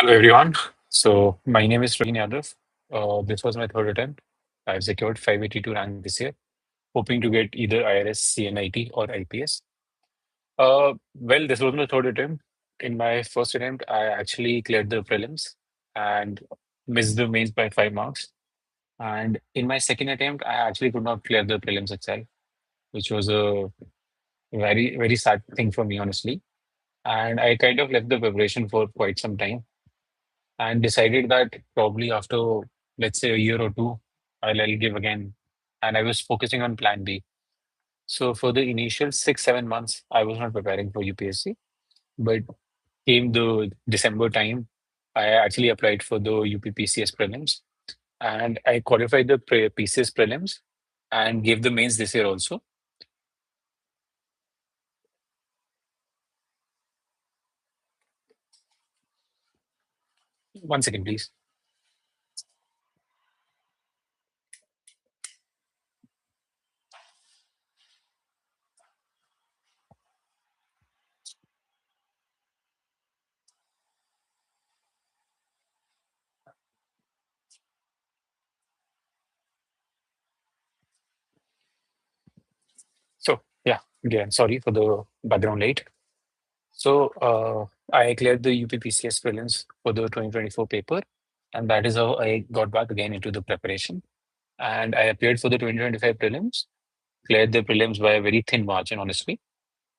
Hello, everyone. So, my name is Praveen Yadav. This was my third attempt. I've secured 582 rank this year, hoping to get either IRS, CNIT, or IPS. This was my third attempt. In my first attempt, I actually cleared the prelims and missed the mains by 5 marks. And in my second attempt, I actually could not clear the prelims itself, which was a very, very sad thing for me, honestly. And I kind of left the preparation for quite some time and decided that probably after, let's say, a year or two, I'll give again. And I was focusing on plan B. So for the initial 6, 7 months, I was not preparing for UPSC, but came the December time, I actually applied for the UPPCS prelims and I qualified the PCS prelims and gave the mains this year also. One second, please. So, yeah, again, sorry for the background late. So I cleared the UPPCS prelims for the 2024 paper, and that is how I got back again into the preparation. And I appeared for the 2025 prelims, cleared the prelims by a very thin margin, honestly.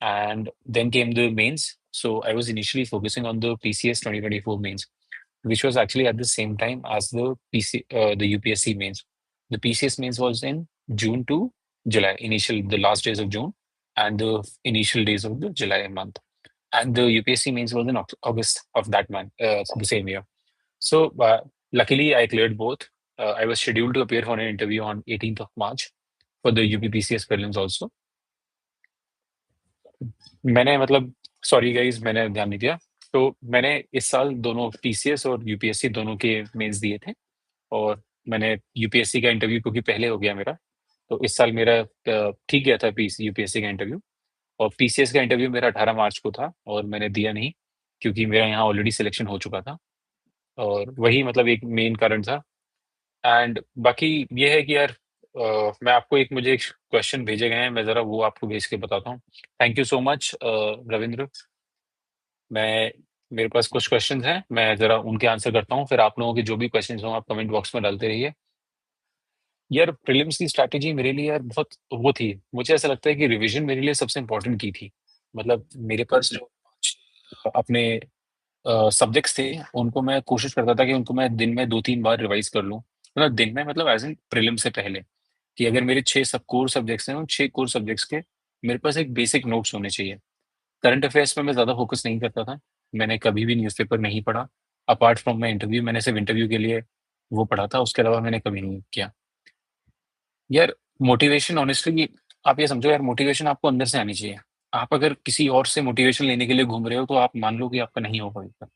And then came the mains. So I was initially focusing on the PCS 2024 mains, which was actually at the same time as the UPSC mains. The PCS mains was in June to July, the last days of June, and the initial days of the July month. And the UPSC mains was in August of that month, the same year. So luckily, I cleared both. I was scheduled to appear for an interview on 18th of March for the UPPCS prelims also. मैंने मतलब sorry guys मैंने ध्यान नहीं दिया तो मैंने इस साल दोनों टीसीएस और यूपीएससी दोनों के मेंस दिए थे और मैंने यूपीएससी का इंटरव्यू क्योंकि पहले हो गया मेरा तो इस साल मेरा ठीक गया था पीसी यूपीएससी का इंटरव्यू और पीसीएस का इंटरव्यू मेरा 18 मार्च को था और मैंने दिया नहीं क्योंकि मेरा यहाँ ऑलरेडी सिलेक्शन हो चुका था और वही मतलब एक मेन कारण था एंड बाकी ये है कि यार मैं आपको मुझे एक क्वेश्चन भेजे गए हैं मैं जरा वो आपको भेज के बताता हूँ thank you so much Ravindra मैं मेरे पास कुछ क्वेश्चंस हैं मैं जरा उनके आंसर करता हूँ फिर आप लोगों के जो भी क्वेश्चंस हों आप कमेंट बॉक्स में डालते रहिए यार प्रीलिम्स की स्ट्रैटेजी मेरे लिए यार बहुत वो थी मुझे ऐसा लगता है कि रिवीजन मेरे लिए सबसे इम्पोर्टेंट की थी मतलब मेरे पास जो अपने सब्जेक्ट्स थे उनको मैं कोशिश करता था कि उनको मैं दिन में 2-3 बार रिवाइज कर लूँ मतलब दिन में मतलब एज इन प्रीलिम से पहले कि अगर मेरे 6 सब कोर सब्जेक्ट्स हैं उन 6 कोर सब्जेक्ट्स के मेरे पास एक बेसिक नोट्स होने चाहिए करंट अफेयर्स में मैं ज़्यादा फोकस नहीं करता था। मैंने कभी भी न्यूज़पेपर नहीं पढ़ा। अपार्ट फ्रॉम माय इंटरव्यू मैंने सिर्फ इंटरव्यू के लिए वो पढ़ा था, उसके अलावा मैंने कभी नहीं किया। यार मोटिवेशन ऑनेस्टली आप ये समझो यार मोटिवेशन आपको अंदर से आनी चाहिए। आप अगर किसी और से मोटिवेशन लेने के लिए घूम रहे हो तो आप मान लो कि आपका नहीं हो पाएगा।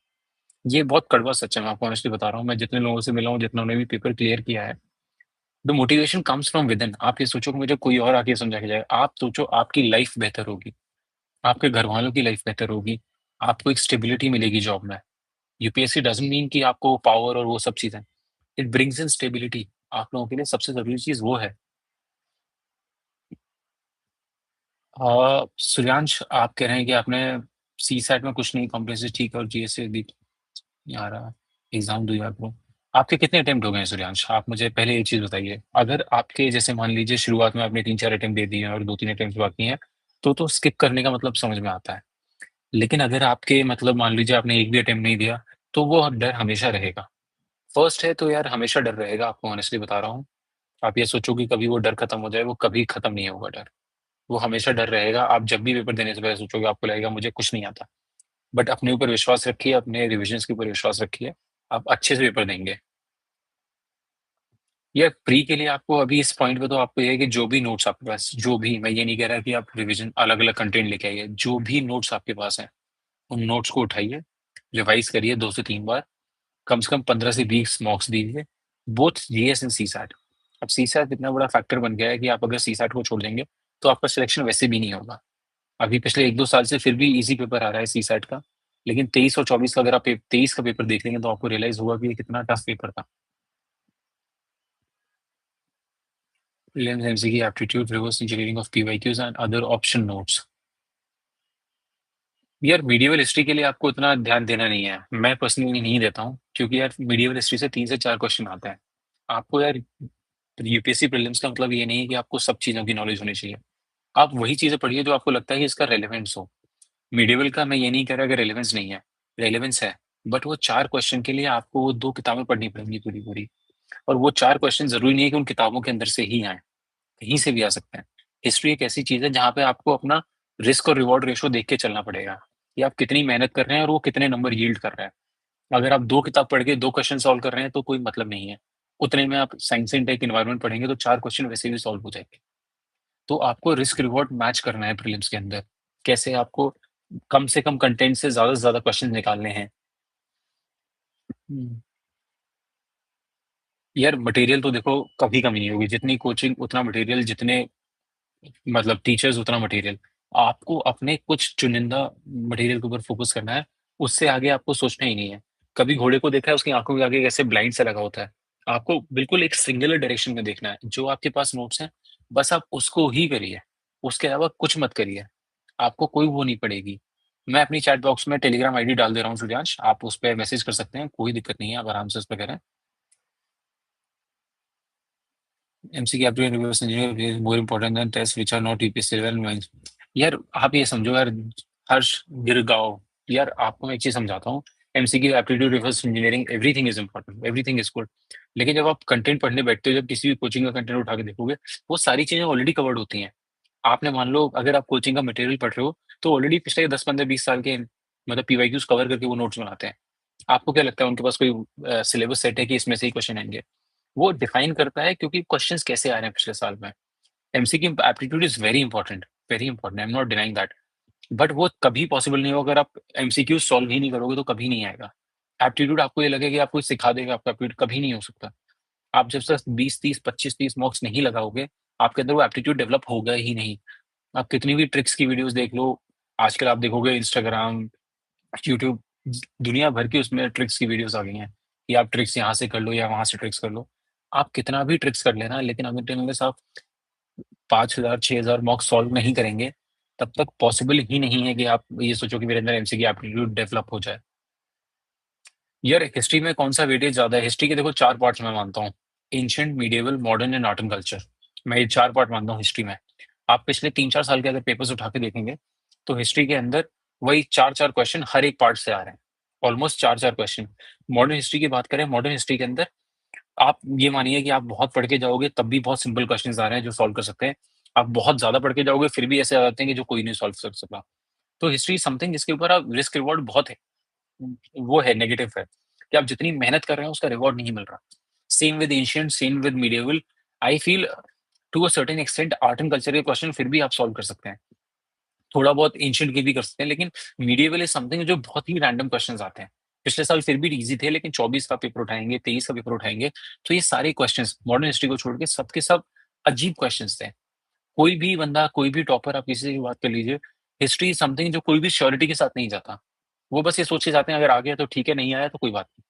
ये बहुत कड़वा सच है, मैं आपको ऑनेस्टली बता रहा हूँ। मैं जितने लोगों से मिला हूँ, जितनों ने भी पेपर क्लियर किया है, the motivation comes from within. आप ये सोचो कि मुझे कोई और आके समझा के जाएगा। आप सोचो आपकी लाइफ बेहतर होगी, आपके घरवालों की लाइफ बेहतर होगी, आपको एक स्टेबिलिटी मिलेगी जॉब में। यूपीएससी डज़न्ट मीन कि आपको पावर और वो सब चीज़ें, इट ब्रिंग्स इन स्टेबिलिटी। आप लोगों के लिए सबसे ज़रूरी चीज़ वो है। सूर्यांश आप कह रहे हैं कि आपने सीसैट में कुछ नहीं कॉम्प्रिहेंसिव ठीक है और जीएस भी आ रहा है, एग्ज़ाम दो यार ब्रो। आपके कितने अटेम्प्ट हो गए हैं सूर्यांश? आप मुझे पहले एक चीज़ बताइए, अगर आपके जैसे मान लीजिए शुरुआत में आपने 3-4 अटेम्प्ट दे दिए हैं और 2-3 अटेम्प्ट्स बाकी हैं, तो स्किप करने का मतलब समझ में आता है। लेकिन अगर आपके मतलब मान लीजिए आपने एक भी अटेम्प्ट नहीं दिया, तो वो डर हमेशा रहेगा। फर्स्ट है तो यार हमेशा डर रहेगा, आपको ऑनेस्टली बता रहा हूँ। आप ये सोचो कि कभी वो डर खत्म हो जाए, वो कभी खत्म नहीं होगा डर। वो हमेशा डर रहेगा, आप जब भी पेपर देने से पहले सोचोगे आपको लगेगा मुझे कुछ नहीं आता। बट अपने ऊपर विश्वास रखिए, अपने रिविजन्स के ऊपर विश्वास रखिए, आप अच्छे से पेपर देंगे। ये प्री के लिए आपको अभी इस पॉइंट पे तो आपको ये है कि जो भी नोट्स आपके पास जो भी मैं ये नहीं कह रहा कि आप रिविजन अलग-अलग कंटेंट लेके आइए, जो भी नोट्स आपके पास हैं, उन नोट्स को उठाइए, रिवाइज़ करिए 2 से 3 बार, कम से कम 15 से 20 मॉक्स दीजिए, बोथ जीएस एंड सीसैट। अब सीसैट इतना बड़ा फैक्टर बन गया है कि आप अगर सीसैट को छोड़ देंगे, तो आपका सिलेक्शन वैसे भी नहीं होगा। अभी पिछले 1-2 साल से फिर भी ईज़ी पेपर आ रहा है सीसैट का, लेकिन 23 और 24 का अगर आप 23 का पेपर देख लेंगे तो आपको रियलाइज होगा कि ये कितना टफ पेपर था। Prelims MCQ aptitude reverse engineering of PYQs and other option notes. यार मीडिएवल हिस्ट्री के लिए आपको इतना ध्यान देना नहीं है, मैं पर्सनली नहीं देता हूँ, क्योंकि यार मीडिएवल हिस्ट्री से 3 से 4 क्वेश्चन आते हैं। आपको यार यूपीएससी प्रीलिम्स का मतलब ये नहीं है कि आपको सब चीज़ों की नॉलेज होनी चाहिए। आप वही चीज़ें पढ़िए जो आपको लगता है कि इसका रेलेवेंस हो। मिडेवल का मैं ये नहीं कह रहा कि रेलेवेंस नहीं है, रेलेवेंस है। बट वो 4 क्वेश्चन के लिए आपको वो 2 किताबें पढ़नी पड़ेंगी पूरी-पूरी, और वो 4 क्वेश्चन ज़रूरी नहीं है कि उन किताबों के अंदर से ही आएँ, कहीं से भी आ सकते हैं। हिस्ट्री एक ऐसी चीज़ है जहाँ पे आपको अपना रिस्क और रिवॉर्ड रेशियो देख के चलना पड़ेगा, कि आप कितनी मेहनत कर रहे हैं और वो कितने नंबर यील्ड कर रहा है। अगर आप 2 किताब पढ़ के 2 क्वेश्चन सॉल्व कर रहे हैं तो कोई मतलब नहीं है। उतने में आप साइंस एंड टेक एनवायरनमेंट पढ़ेंगे तो 4 क्वेश्चन वैसे भी सॉल्व हो जाएँगे। तो आपको रिस्क रिवॉर्ड मैच करना है प्रीलिम्स के अंदर। कैसे आपको कम से कम कंटेंट से ज़्यादा क्वेश्चन निकालने हैं। हुँ। यार मटेरियल तो देखो कभी कमी नहीं होगी, जितनी कोचिंग उतना मटेरियल, जितने मतलब टीचर्स उतना मटेरियल। आपको अपने कुछ चुनिंदा मटेरियल के ऊपर फोकस करना है, उससे आगे आपको सोचना ही नहीं है। कभी घोड़े को देखा है उसकी आँखों के आगे कैसे ब्लाइंड सा लगा होता है? आपको बिल्कुल एक सिंगुलर डायरेक्शन में देखना है, जो आपके पास नोट्स हैं, बस आप उसको ही करिए, उसके अलावा कुछ मत करिए। आपको कोई वो नहीं पड़ेगी। मैं अपनी चैट बॉक्स में टेलीग्राम आईडी डाल दे रहा हूँ सूर्यांश, आप उस पे मैसेज कर सकते हैं, कोई दिक्कत नहीं है, आप आराम से उस पे करें। MCQ aptitude reverse engineering is more important than test which are not UPSC relevant. यार आप ये समझो यार, हर्ष गिरगांव, यार आपको मैं एक चीज समझाता हूँ। MCQ aptitude reverse engineering everything is important, everything is good. लेकिन जब आप कंटेंट पढ़ने बैठते हो, जब किसी भी कोचिंग का कंटेंट उठा के देखोगे, वो सारी चीजें ऑलरेडी कवर्ड होती हैं। आपने मान लो अगर आप कोचिंग का मटेरियल पढ़ रहे हो, तो ऑलरेडी पिछले 10 15 20 साल के मतलब पीवाईक्यूज कवर करके वो नोट्स बनाते हैं। आपको क्या लगता है उनके पास कोई सिलेबस सेट है कि इसमें से ही क्वेश्चन आएंगे? वो डिफाइन करता है क्योंकि क्वेश्चंस कैसे आ रहे हैं पिछले साल में। MCQ aptitude is very important, I am not denying that. But वो कभी पॉसिबल नहीं होगा, अगर आप एमसीक्यू सॉल्व ही नहीं करोगे तो कभी नहीं आएगा। एप्टीट्यूड आपको ये लगे कि आपको सिखा देगा, आपका एप्टीट्यूड कभी नहीं हो सकता। आप जब तक 20 30 25 30 मार्क्स नहीं लगाओगे, आपके अंदर वो एप्टीट्यूड डेवलप होगा ही नहीं। आप कितनी भी ट्रिक्स की वीडियोस देख लो, आजकल आप देखोगे इंस्टाग्राम, यूट्यूब, दुनिया भर की उसमें ट्रिक्स की वीडियोस आ गई हैं, कि आप ट्रिक्स यहाँ से कर लो या वहाँ से ट्रिक्स कर लो। आप कितना भी ट्रिक्स कर लेना, लेकिन अगर आप 5,000 6,000 मार्क्स सॉल्व नहीं करेंगे, तब तक पॉसिबल ही नहीं है कि आप ये सोचो कि मेरे अंदर एमसीक्यू एप्टीट्यूड डेवलप हो जाए। यार हिस्ट्री में कौन-सा वेटेज ज़्यादा है? हिस्ट्री के देखो 4 पार्ट्स मैं मानता हूँ। Ancient, medieval, modern and art and culture. मैं ये 4 पार्ट मानता हूँ हिस्ट्री में। आप पिछले 3-4 साल के अगर पेपर्स उठा के देखेंगे, तो हिस्ट्री के अंदर वही 4-4 क्वेश्चन हर एक पार्ट से आ रहे हैं। Almost 4-4 question. मॉडर्न हिस्ट्री की बात करें, मॉडर्न हिस्ट्री के अंदर आप ये मानिए कि आप बहुत पढ़ के जाओगे, तब भी बहुत सिंपल क्वेश्चंस आ रहे हैं जो सॉल्व कर सकते हैं। आप बहुत ज़्यादा पढ़ के जाओगे, फिर भी ऐसे आ जाते हैं कि जो कोई नहीं सॉल्व कर सका। तो हिस्ट्री समथिंग जिसके ऊपर आप रिस्क रिवॉर्ड बहुत है। वो है, नेगेटिव है, कि आप जितनी मेहनत कर रहे हैं उसका रिवॉर्ड नहीं मिल रहा। Same with ancient, same with medieval. I feel to a certain extent art and culture के क्वेश्चन फिर भी आप सॉल्व कर सकते हैं। थोड़ा बहुत एंशिएंट के भी कर सकते हैं, लेकिन मिडिएवल इज समथिंग जो बहुत ही रैंडम क्वेश्चंस आते हैं। पिछले साल फिर भी ईज़ी थे, लेकिन 24 का पेपर उठाएँगे, 23 का पेपर उठाएँगे, तो ये सारे क्वेश्चंस मॉडर्न हिस्ट्री को छोड़ के सब के सब अजीब क्वेश्चंस थे। कोई भी बंदा, कोई भी टॉपर, आप किसी से भी बात कर लीजिए, हिस्ट्री इज समथिंग जो कोई भी श्योरिटी के साथ नहीं जाता। वो बस ये सोच के जाते हैं अगर आ गया तो ठीक है, नहीं आया तो कोई बात नहीं।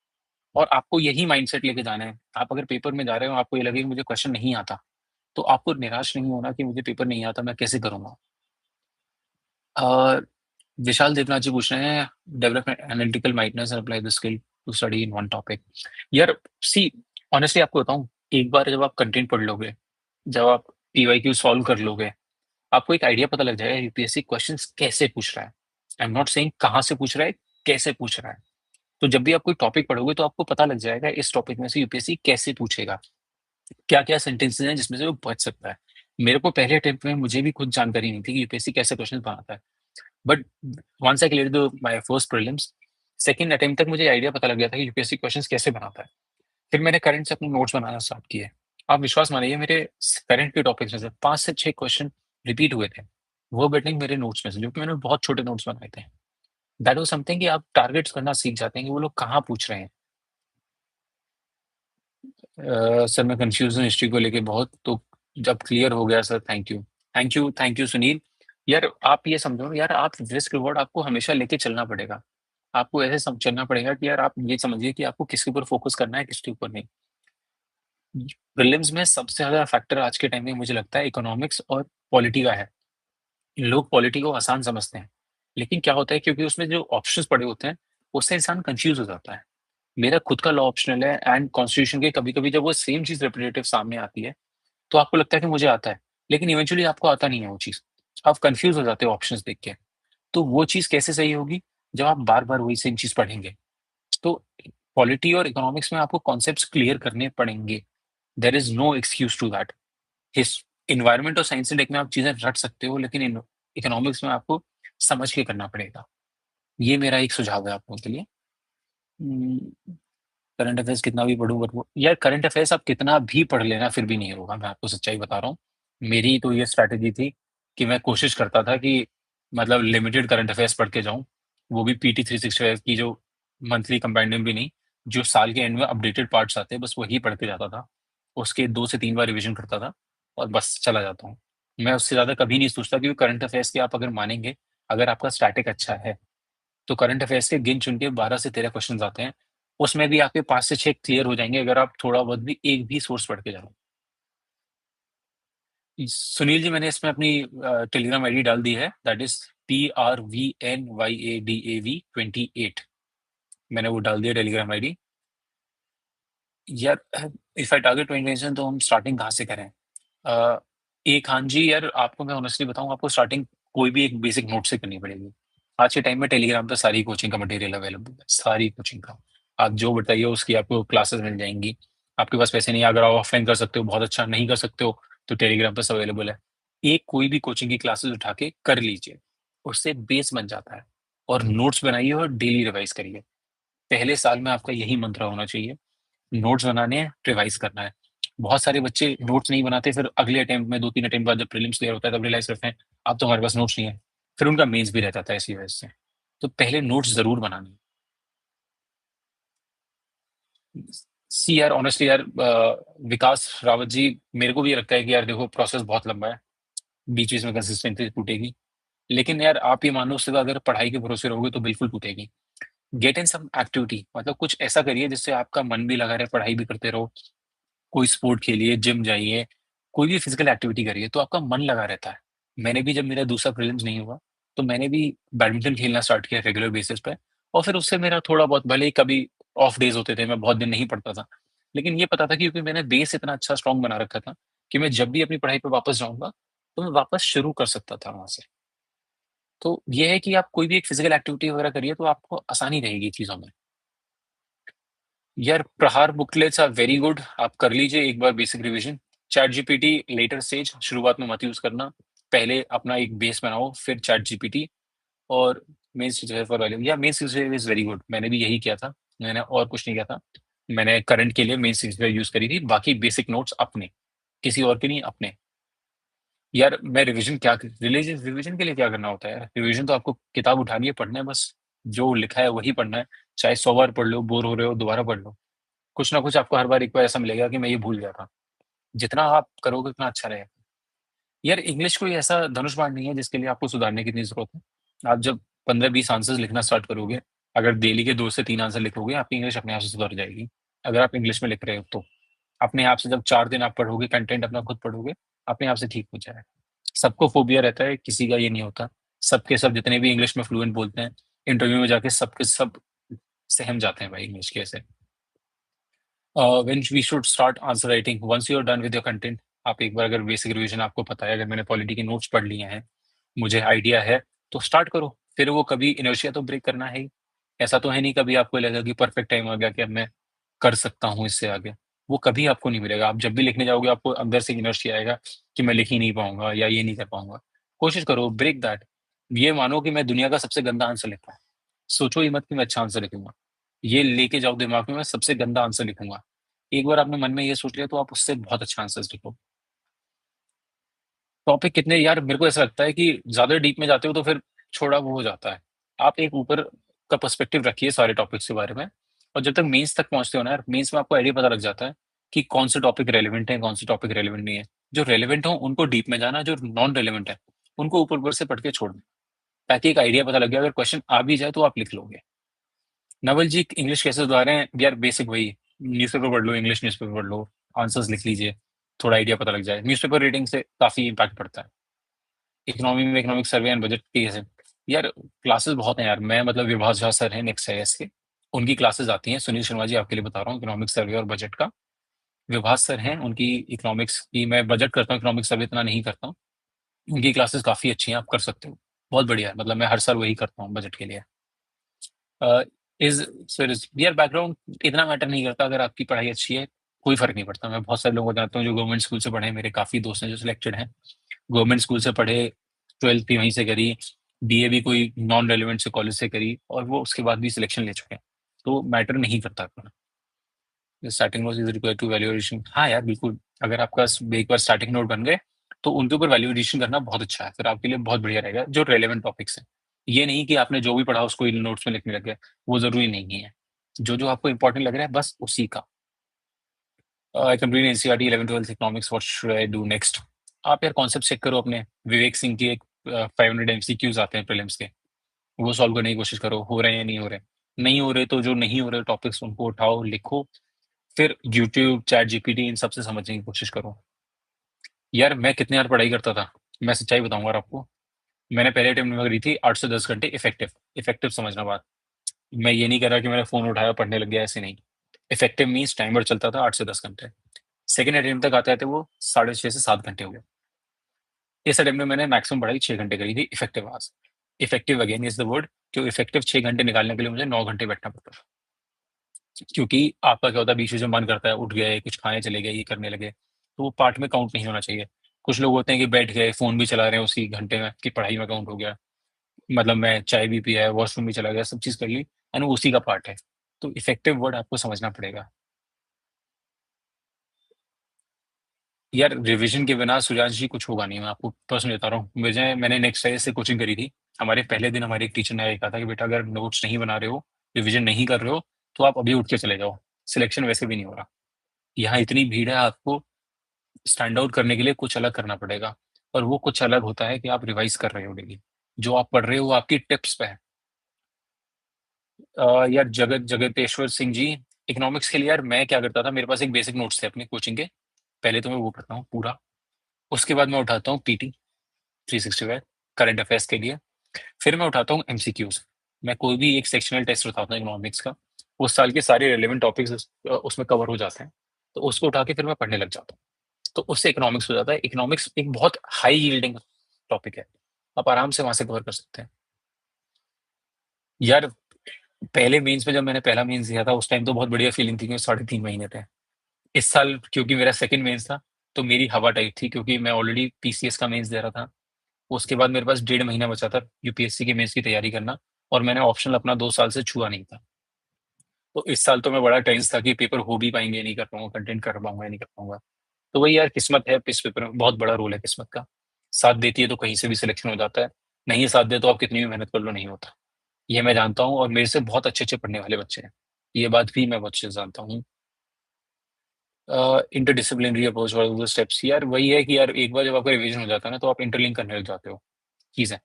और आपको यही माइंडसेट लेके जाना है। आप अगर पेपर में जा रहे हो, आपको ये लगे कि मुझे क्वेश्चन नहीं आता, तो आपको निराश नहीं होना कि मुझे पेपर नहीं आता, मैं कैसे करूँगा? अ, विशाल देवनाथ जी पूछ रहे हैं, develop analytical mindness and apply the skill to study in one topic. यार सी, ऑनेस्टली आपको बताऊँ, एक बार जब आप कंटेंट पढ़ लोगे, जब आप पीवाईक्यू सॉल्व कर लोगे, आपको एक आइडिया पता लग जाएगा यूपीएससी क्वेश्चंस कैसे पूछ रहा है। आई एम नॉट सेइंग कहाँ से पूछ रहा है, कैसे पूछ रहा है। तो जब भी आप कोई टॉपिक पढ़ोगे तो आपको पता लग जाएगा इस टॉपिक में से यूपीएससी कैसे पूछेगा। क्या-क्या सेंटेंसेस हैं जिसमें से वो बच सकता है। मेरे को पहले अटेम्प्ट में मुझे भी खुद जानकारी नहीं थी कि यूपीएससी कैसे क्वेश्चन बनाता है। But once I cleared the my first prelims, second attempt तक मुझे आइडिया पता लग गया था कि यूपीएससी क्वेश्चंस कैसे बनाता है। फिर मैंने करंट से अपने नोट्स बनाना स्टार्ट किए। आप विश्वास मानिए, मेरे करंट के टॉपिक्स में से 5 से 6 क्वेश्चन रिपीट हुए थे। वर्बेटिम मेरे नोट्स में से, जो कि मैंने बहुत छोटे नोट्स बनाए थे। दैट वाज़ समथिंग कि आप टारगेट्स करना सीख जाते हैं कि वो लोग कहाँ पूछ रहे हैं। सर मैं कन्फ्यूज़ हूँ हिस्ट्री को लेके बहुत, तो जब क्लियर हो गया sir, thank you. Thank you Sunil. यार आप ये समझो, यार आप रिस्क रिवॉर्ड आपको हमेशा लेके चलना पड़ेगा। आपको ऐसे चलना पड़ेगा कि यार आप ये समझिए कि आपको किसके ऊपर फोकस करना है, किसके ऊपर नहीं। प्रीलिम्स में सबसे ज्यादा फैक्टर आज के टाइम में मुझे लगता है इकोनॉमिक्स और पॉलिटी का है। लोग पॉलिटी को आसान समझते हैं, लेकिन क्या होता है, क्योंकि उसमें जो ऑप्शंस पड़े होते हैं, उससे इंसान कंफ्यूज हो जाता है। मेरा खुद का लॉ ऑप्शनल है, एंड कॉन्स्टिट्यूशन के कभी-कभी जब वो सेम चीज़ रिपिटेटिव सामने आती है, तो आपको लगता है कि मुझे आता है, लेकिन इवेंचुअली आपको आता नहीं है वो चीज़। आप कन्फ्यूज़ हो जाते हो ऑप्शंस देख के। तो वो चीज़ कैसे सही होगी? जब आप बार-बार वही सेम चीज़ पढ़ेंगे। तो पॉलिटी और इकोनॉमिक्स में आपको कॉन्सेप्ट्स क्लियर करने पड़ेंगे। There is no excuse to that. His environment और साइंस से देखना आप चीज़ें रट सकते हो, लेकिन इकोनॉमिक्स में आपको समझ के करना पड़ेगा। ये मेरा एक सुझाव है आप लोगों के लिए। उम, करंट अफेयर्स कितना भी पढ़ूँ, बट वो यार करंट अफेयर्स आप कितना भी पढ़ लेना फिर भी नहीं होगा, मैं आपको सच्चाई बता रहा हूँ। मेरी तो ये स्ट्रैटेजी थी कि मैं कोशिश करता था कि मतलब लिमिटेड करंट अफेयर्स पढ़ के जाऊँ, वो भी पीटी 365 की जो मंथली कंपेंडियम भी नहीं, जो साल के एंड में अपडेटेड पार्ट्स आते हैं, बस वही पढ़ के जाता था। उसके 2 से 3 बार रिवीजन करता था और बस चला जाता हूँ। मैं उससे ज़्यादा कभी नहीं सोचता, क्योंकि करंट अफेयर्स के आप अगर मानेंगे, अगर आपका स्टैटिक अच्छा है, तो करंट अफेयर्स के गिन चुन के 12 से 13 क्वेश्चन्स आते हैं। उसमें भी आपके 5 से 6 क्लियर हो जाएँगे, अगर आप थोड़ा बहुत भी एक भी सोर्स पढ़ के जाओ। सुनील जी, मैंने इसमें अपनी टेलीग्राम आईडी डाल दी है, दैट इज़ PRVNYADAV 28। मैंने वो डाल दिया टेलीग्राम आईडी। यार, इफ आई टारगेट 20 तो हम स्टार्टिंग कहाँ से करें? अ, एक हाँ जी, यार आपको मैं ऑनेस्टली बताऊँ, आपको स्टार्टिंग कोई भी एक बेसिक नोट से करनी पड़ेगी। आज के टाइम में टेलीग्राम पे सारी कोचिंग का मटेरियल अवेलेबल है, सारी कोचिंग का। आप जो बताइए उसकी आपको क्लासेस मिल जाएँगी। आपके पास पैसे नहीं है, अगर आप ऑफलाइन कर सकते हो बहुत अच्छा, नहीं कर सकते हो तो टेलीग्राम पे सब अवेलेबल है। एक कोई भी कोचिंग की क्लासेस उठा के कर लीजिए, उससे बेस बन जाता है। और नोट्स बनाइए और डेली रिवाइज़ करिए। पहले साल में आपका यही मंत्र होना चाहिए, नोट्स बनाने हैं, रिवाइज़ करना है। बहुत सारे बच्चे नोट्स नहीं बनाते, फिर अगले अटेम्प्ट में 2-3 अटेम्प्ट बाद जब प्रीलिम्स क्लियर होता है, तब रियलाइज़ करते हैं, अब तो हमारे पास नोट्स नहीं है। फिर उनका मेंस भी रह जाता है इसी वजह से। तो पहले नोट्स ज़रूर बनाने हैं। सी यार, ऑनेस्टली यार, विकास रावत जी, मेरे को भी ये लगता है कि यार देखो, प्रोसेस बहुत लंबा है, बीच-बीच में कंसिस्टेंसी टूटेगी। लेकिन यार आप ये मान लो, उससे अगर पढ़ाई के भरोसे रहोगे तो बिल्कुल टूटेगी। गेट इन सम एक्टिविटी, मतलब कुछ ऐसा करिए जिससे आपका मन भी लगा रहे, पढ़ाई भी करते रहो। कोई स्पोर्ट खेलिए, जिम जाइए, कोई भी फिज़िकल एक्टिविटी करिए, तो आपका मन लगा रहता है। मैंने भी, जब मेरा दूसरा प्रीलिम्स नहीं हुआ, तो मैंने भी बैडमिंटन खेलना स्टार्ट किया रेगुलर बेसिस पे, और फिर उससे मेरा थोड़ा बहुत, भले ही कभी ऑफ डेज़ होते थे, मैं बहुत दिन नहीं पढ़ता था। लेकिन ये पता था कि क्योंकि मैंने बेस इतना अच्छा स्ट्रॉन्ग बना रखा था, कि मैं जब भी अपनी पढ़ाई पे वापस जाऊँगा, तो मैं वापस शुरू कर सकता था वहाँ से। तो ये है कि आप कोई भी एक फिज़िकल एक्टिविटी वगैरह करिए, तो आपको आसानी रहेगी चीज़ों में। यार, प्रहार बुकलेट्स आर वेरी गुड, आप कर लीजिए एक बार basic revision. ChatGPT later stage, शुरुआत में मत यूज करना। पहले अपना एक बेस बनाओ, फिर चैट जीपीटी। और मेंस फॉर वैल्यू या मेंस इज वेरी गुड, मैंने भी यही किया था। मैंने और कुछ नहीं किया था। मैंने करंट के लिए मेंस यूज करी थी, बाकी बेसिक नोट्स अपने, किसी और के नहीं, अपने। यार, मैं रिवीजन क्या, रिलीजन रिवीजन के लिए क्या करना होता है यार? रिवीजन तो आपको किताब उठानी है, पढ़ना है बस। जो लिखा है वही पढ़ना है। चाहे 100 बार पढ़ लो, बोर हो रहे हो दोबारा पढ़ लो। कुछ ना कुछ आपको हर बार एक बार ऐसा मिलेगा कि मैं ये भूल गया था। जितना आप करोगे उतना अच्छा रहेगा। यार, इंग्लिश कोई ऐसा धनुष बाण नहीं है जिसके लिए आपको सुधारने की इतनी ज़रूरत है। आप जब 15-20 आंसर्स लिखना स्टार्ट करोगे, अगर डेली के 2 से 3 आंसर लिखोगे, आपकी इंग्लिश अपने आप से सुधर जाएगी। अगर आप इंग्लिश में लिख रहे हो तो। अपने आप से जब 4 दिन आप पढ़ोगे, कंटेंट अपना खुद पढ़ोगे, अपने आप से ठीक हो जाएगा। सबको फ़ोबिया रहता है, किसी का ये नहीं होता। सबके सब जितने भी इंग्लिश में फ्लुएंट बोलते हैं, इंटरव्यू में जाके सब के सब सहम जाते हैं भाई इंग्लिश के ऐसे। When we should start answer writing once you are done with your content. आप एक बार अगर बेसिक रिवीजन आपको पता है, अगर मैंने पॉलिटी के नोट्स पढ़ लिए हैं, मुझे आइडिया है, तो स्टार्ट करो। फिर वो कभी इनर्शिया तो ब्रेक करना है ही। ऐसा तो है नहीं कभी आपको लगेगा कि परफेक्ट टाइम आ गया कि अब मैं कर सकता हूँ इससे आगे। वो कभी आपको नहीं मिलेगा। आप जब भी लिखने जाओगे, आपको अंदर से इनर्शिया आएगा कि मैं लिख ही नहीं पाऊँगा या ये नहीं कर पाऊँगा। कोशिश करो, ब्रेक दैट। ये मानो कि मैं दुनिया का सबसे गंदा आंसर लिख रहा हूँ। सोचो ही मत कि मैं अच्छा आंसर लिखूँगा। ये लेके जाओ दिमाग में, मैं सबसे गंदा आंसर लिखूँगा। एक बार आपने मन में ये सोच लिया, तो आप उससे बहुत अच्छा आंसर्स लिखो। टॉपिक कितने, यार मेरे को ऐसा लगता है कि ज़्यादा डीप में जाते हो तो फिर छोड़ा वो हो जाता है। आप एक ऊपर का पर्सपेक्टिव रखिए सारे टॉपिक्स के बारे में, और जब तक मेंस तक पहुँचते हो ना यार, मेंस में आपको आइडिया पता लग जाता है कि कौन से टॉपिक रेलेवेंट है, कौन से टॉपिक रेलेवेंट नहीं है। जो रेलेवेंट हो उनको डीप में जाना, जो नॉन रेलेवेंट है, उनको ऊपर-ऊपर से पढ़ के छोड़ देना। ताकि एक आइडिया पता लग गया, अगर क्वेश्चन आ भी जाए तो आप लिख लोगे। नवल जी इंग्लिश कैसे सुधार रहे हैं यार? बेसिक वही, न्यूज़पेपर पढ़ लो, इंग्लिश न्यूज़पेपर पढ़ लो, आंसर्स लिख लीजिए, थोड़ा आइडिया पता लग जाए। न्यूज़पेपर रीडिंग से काफ़ी इम्पैक्ट पड़ता है। इकोनॉमी में इकोनॉमिक सर्वे एंड बजट की कैसे? यार क्लासेस बहुत हैं यार। मैं मतलब विभास झा सर हैं नेक्स्ट आईएएस के, उनकी क्लासेस आती हैं। सुनील शर्मा जी आपके लिए बता रहा हूँ, इकोनॉमिक सर्वे और बजट का। विभास सर हैं, उनकी इकोनॉमिक्स की मैं बजट करता हूँ, इकोनॉमिक सर्वे इतना नहीं करता हूँ। उनकी क्लासेस काफ़ी अच्छी हैं, आप कर सकते हो। बहुत बढ़िया है, मतलब मैं हर साल वही करता हूँ बजट के लिए। अ, इज़ सर इज़ यार बैकग्राउंड इतना मैटर नहीं करता, अगर आपकी पढ़ाई अच्छी है, कोई फ़र्क नहीं पड़ता। मैं बहुत सारे लोगों को जानता हूँ जो गवर्नमेंट स्कूल से पढ़े हैं, मेरे काफ़ी दोस्त हैं जो सिलेक्टेड हैं। गवर्नमेंट स्कूल से पढ़े, 12th भी वहीं से करी, बीए भी कोई नॉन रेलेवेंट से कॉलेज से करी और वो उसके बाद भी सिलेक्शन ले चुके हैं। तो मैटर नहीं करता इतना। Starting note is required to valuation. हाँ यार, बिल्कुल। अगर आपका एक बार स्टार्टिंग नोट बन गए, तो उनके ऊपर वैल्यूएशन करना बहुत अच्छा है। फिर आपके लिए बहुत बढ़िया रहेगा, जो रेलेवेंट टॉपिक्स हैं। ये नहीं कि आपने जो भी पढ़ा उसको इन नोट्स में लिखने लग गए, वो ज़रूरी नहीं है। जो-जो आपको इम्पोर्टेंट लग रहा है, बस उसी का। आई complete NCERT 11th-12th economics, what should I do next? आप यार कॉन्सेप्ट चेक करो अपने। विवेक सिंह की एक 500 एमसीक्यूज आते हैं प्रीलिम्स के, वो सॉल्व करने की कोशिश करो, हो रहे हैं या नहीं हो रहे। नहीं हो रहे तो जो नहीं हो रहे टॉपिक्स उनको उठाओ, लिखो। फिर यूट्यूब, चैट जीपीटी, इन सबसे समझने की कोशिश करो। यार मैं कितने यार पढ़ाई करता था, मैं सच्चाई बताऊंगा यार आपको। मैंने पहले अटेम्प्ट में करी थी 8 से 10 घंटे इफेक्टिव। इफेक्टिव समझना बात। मैं ये नहीं कह रहा कि मैंने फोन उठाया पढ़ने लग गया, ऐसे नहीं। इफेक्टिव मीन्स टाइमर चलता था 8 से 10 घंटे। सेकंड अटेम्प्ट तक आते आते वो 6.5 से 7 घंटे हो गए। इस अटेम्प्ट में मैंने मैक्सिमम पढ़ाई 6 घंटे करी थी effective hours. Effective again is the word. जो इफेक्टिव 6 घंटे निकालने के लिए मुझे 9 घंटे बैठना पड़ता था। क्योंकि आपका क्या होता है, बीच में जो मन करता है उठ गए, कुछ खाने चले गए, ये करने लगे, तो वो पार्ट में काउंट नहीं होना चाहिए। कुछ लोग होते हैं कि बैठ गए, फोन भी चला रहे हैं उसी घंटे में, कि पढ़ाई में काउंट हो गया। मतलब मैं चाय भी पिया है, वॉशरूम भी चला गया, सब चीज कर ली, एंड वो उसी का पार्ट है। तो इफेक्टिव वर्ड आपको समझना पड़ेगा। यार रिवीजन के बिना सुजांश जी कुछ होगा नहीं। मैं आपको पर्सनली बता रहा हूँ, मैंने नेक्स्ट ईयर से कोचिंग करी थी। हमारे पहले दिन हमारे एक टीचर ने ये कहा था कि बेटा अगर नोट्स नहीं बना रहे हो, रिवीजन नहीं कर रहे हो, तो आप अभी उठ के चले जाओ। सिलेक्शन वैसे भी नहीं हो रहा। यहाँ इतनी भीड़ है, आपको स्टैंड आउट करने के लिए कुछ अलग करना पड़ेगा। और वो कुछ अलग होता है कि आप रिवाइज कर रहे हो डेली। जो आप पढ़ रहे हो वो आपकी टिप्स पे है। यार जगतेश्वर सिंह जी, इकोनॉमिक्स के लिए यार मैं क्या करता था, मेरे पास एक बेसिक नोट्स थे अपने कोचिंग के। पहले तो मैं वो पढ़ता हूँ पूरा। उसके बाद मैं उठाता हूँ पीटी 365 करंट अफेयर्स के लिए। फिर मैं उठाता हूँ एमसीक्यूज। मैं कोई भी एक सेक्शनल टेस्ट उठाता हूँ इकोनॉमिक्स का। उस साल के सारे रेलेवेंट टॉपिक्स उसमें कवर हो जाते हैं। तो उसको उठा के फिर मैं पढ़ने लग जाता हूँ। तो उससे इकोनॉमिक्स हो जाता है। इकोनॉमिक्स एक बहुत हाई यील्डिंग टॉपिक है। आप आराम से वहां से कवर कर सकते हैं। यार पहले मेंस में जब मैंने पहला मेंस दिया था, उस टाइम तो बहुत बढ़िया फीलिंग थी, क्योंकि 3.5 महीने थे। इस साल क्योंकि मेरा सेकंड मेंस था, तो मेरी हवा टाइप थी, क्योंकि मैं ऑलरेडी पीसीएस का मेंस दे रहा था। उसके बाद मेरे पास 1.5 महीना बचा था यूपीएससी के मेंस की तैयारी करना। और मैंने ऑप्शनल अपना 2 साल से छुआ नहीं था। तो इस साल तो मैं बड़ा टेंस था कि पेपर हो भी पाएंगे, नहीं कर पाऊंगा, कंटेंट कर पाऊंगा या नहीं कर पाऊंगा। तो वही यार, किस्मत है इस पेपर में, बहुत बड़ा रोल है किस्मत का। साथ देती है तो कहीं से भी सिलेक्शन हो जाता है। नहीं साथ दे तो आप कितनी भी मेहनत कर लो, नहीं होता। ये मैं जानता हूँ, और मेरे से बहुत अच्छे अच्छे पढ़ने वाले बच्चे हैं। ये बात भी मैं बहुत अच्छे से जानता हूँ। इंटरडिसिप्लिनरी अप्रोच और स्टेप्स, यार वही है कि यार एक बार जब आपका रिवीजन हो जाता है ना, तो आप इंटरलिंक करने लग जाते हो चीजें।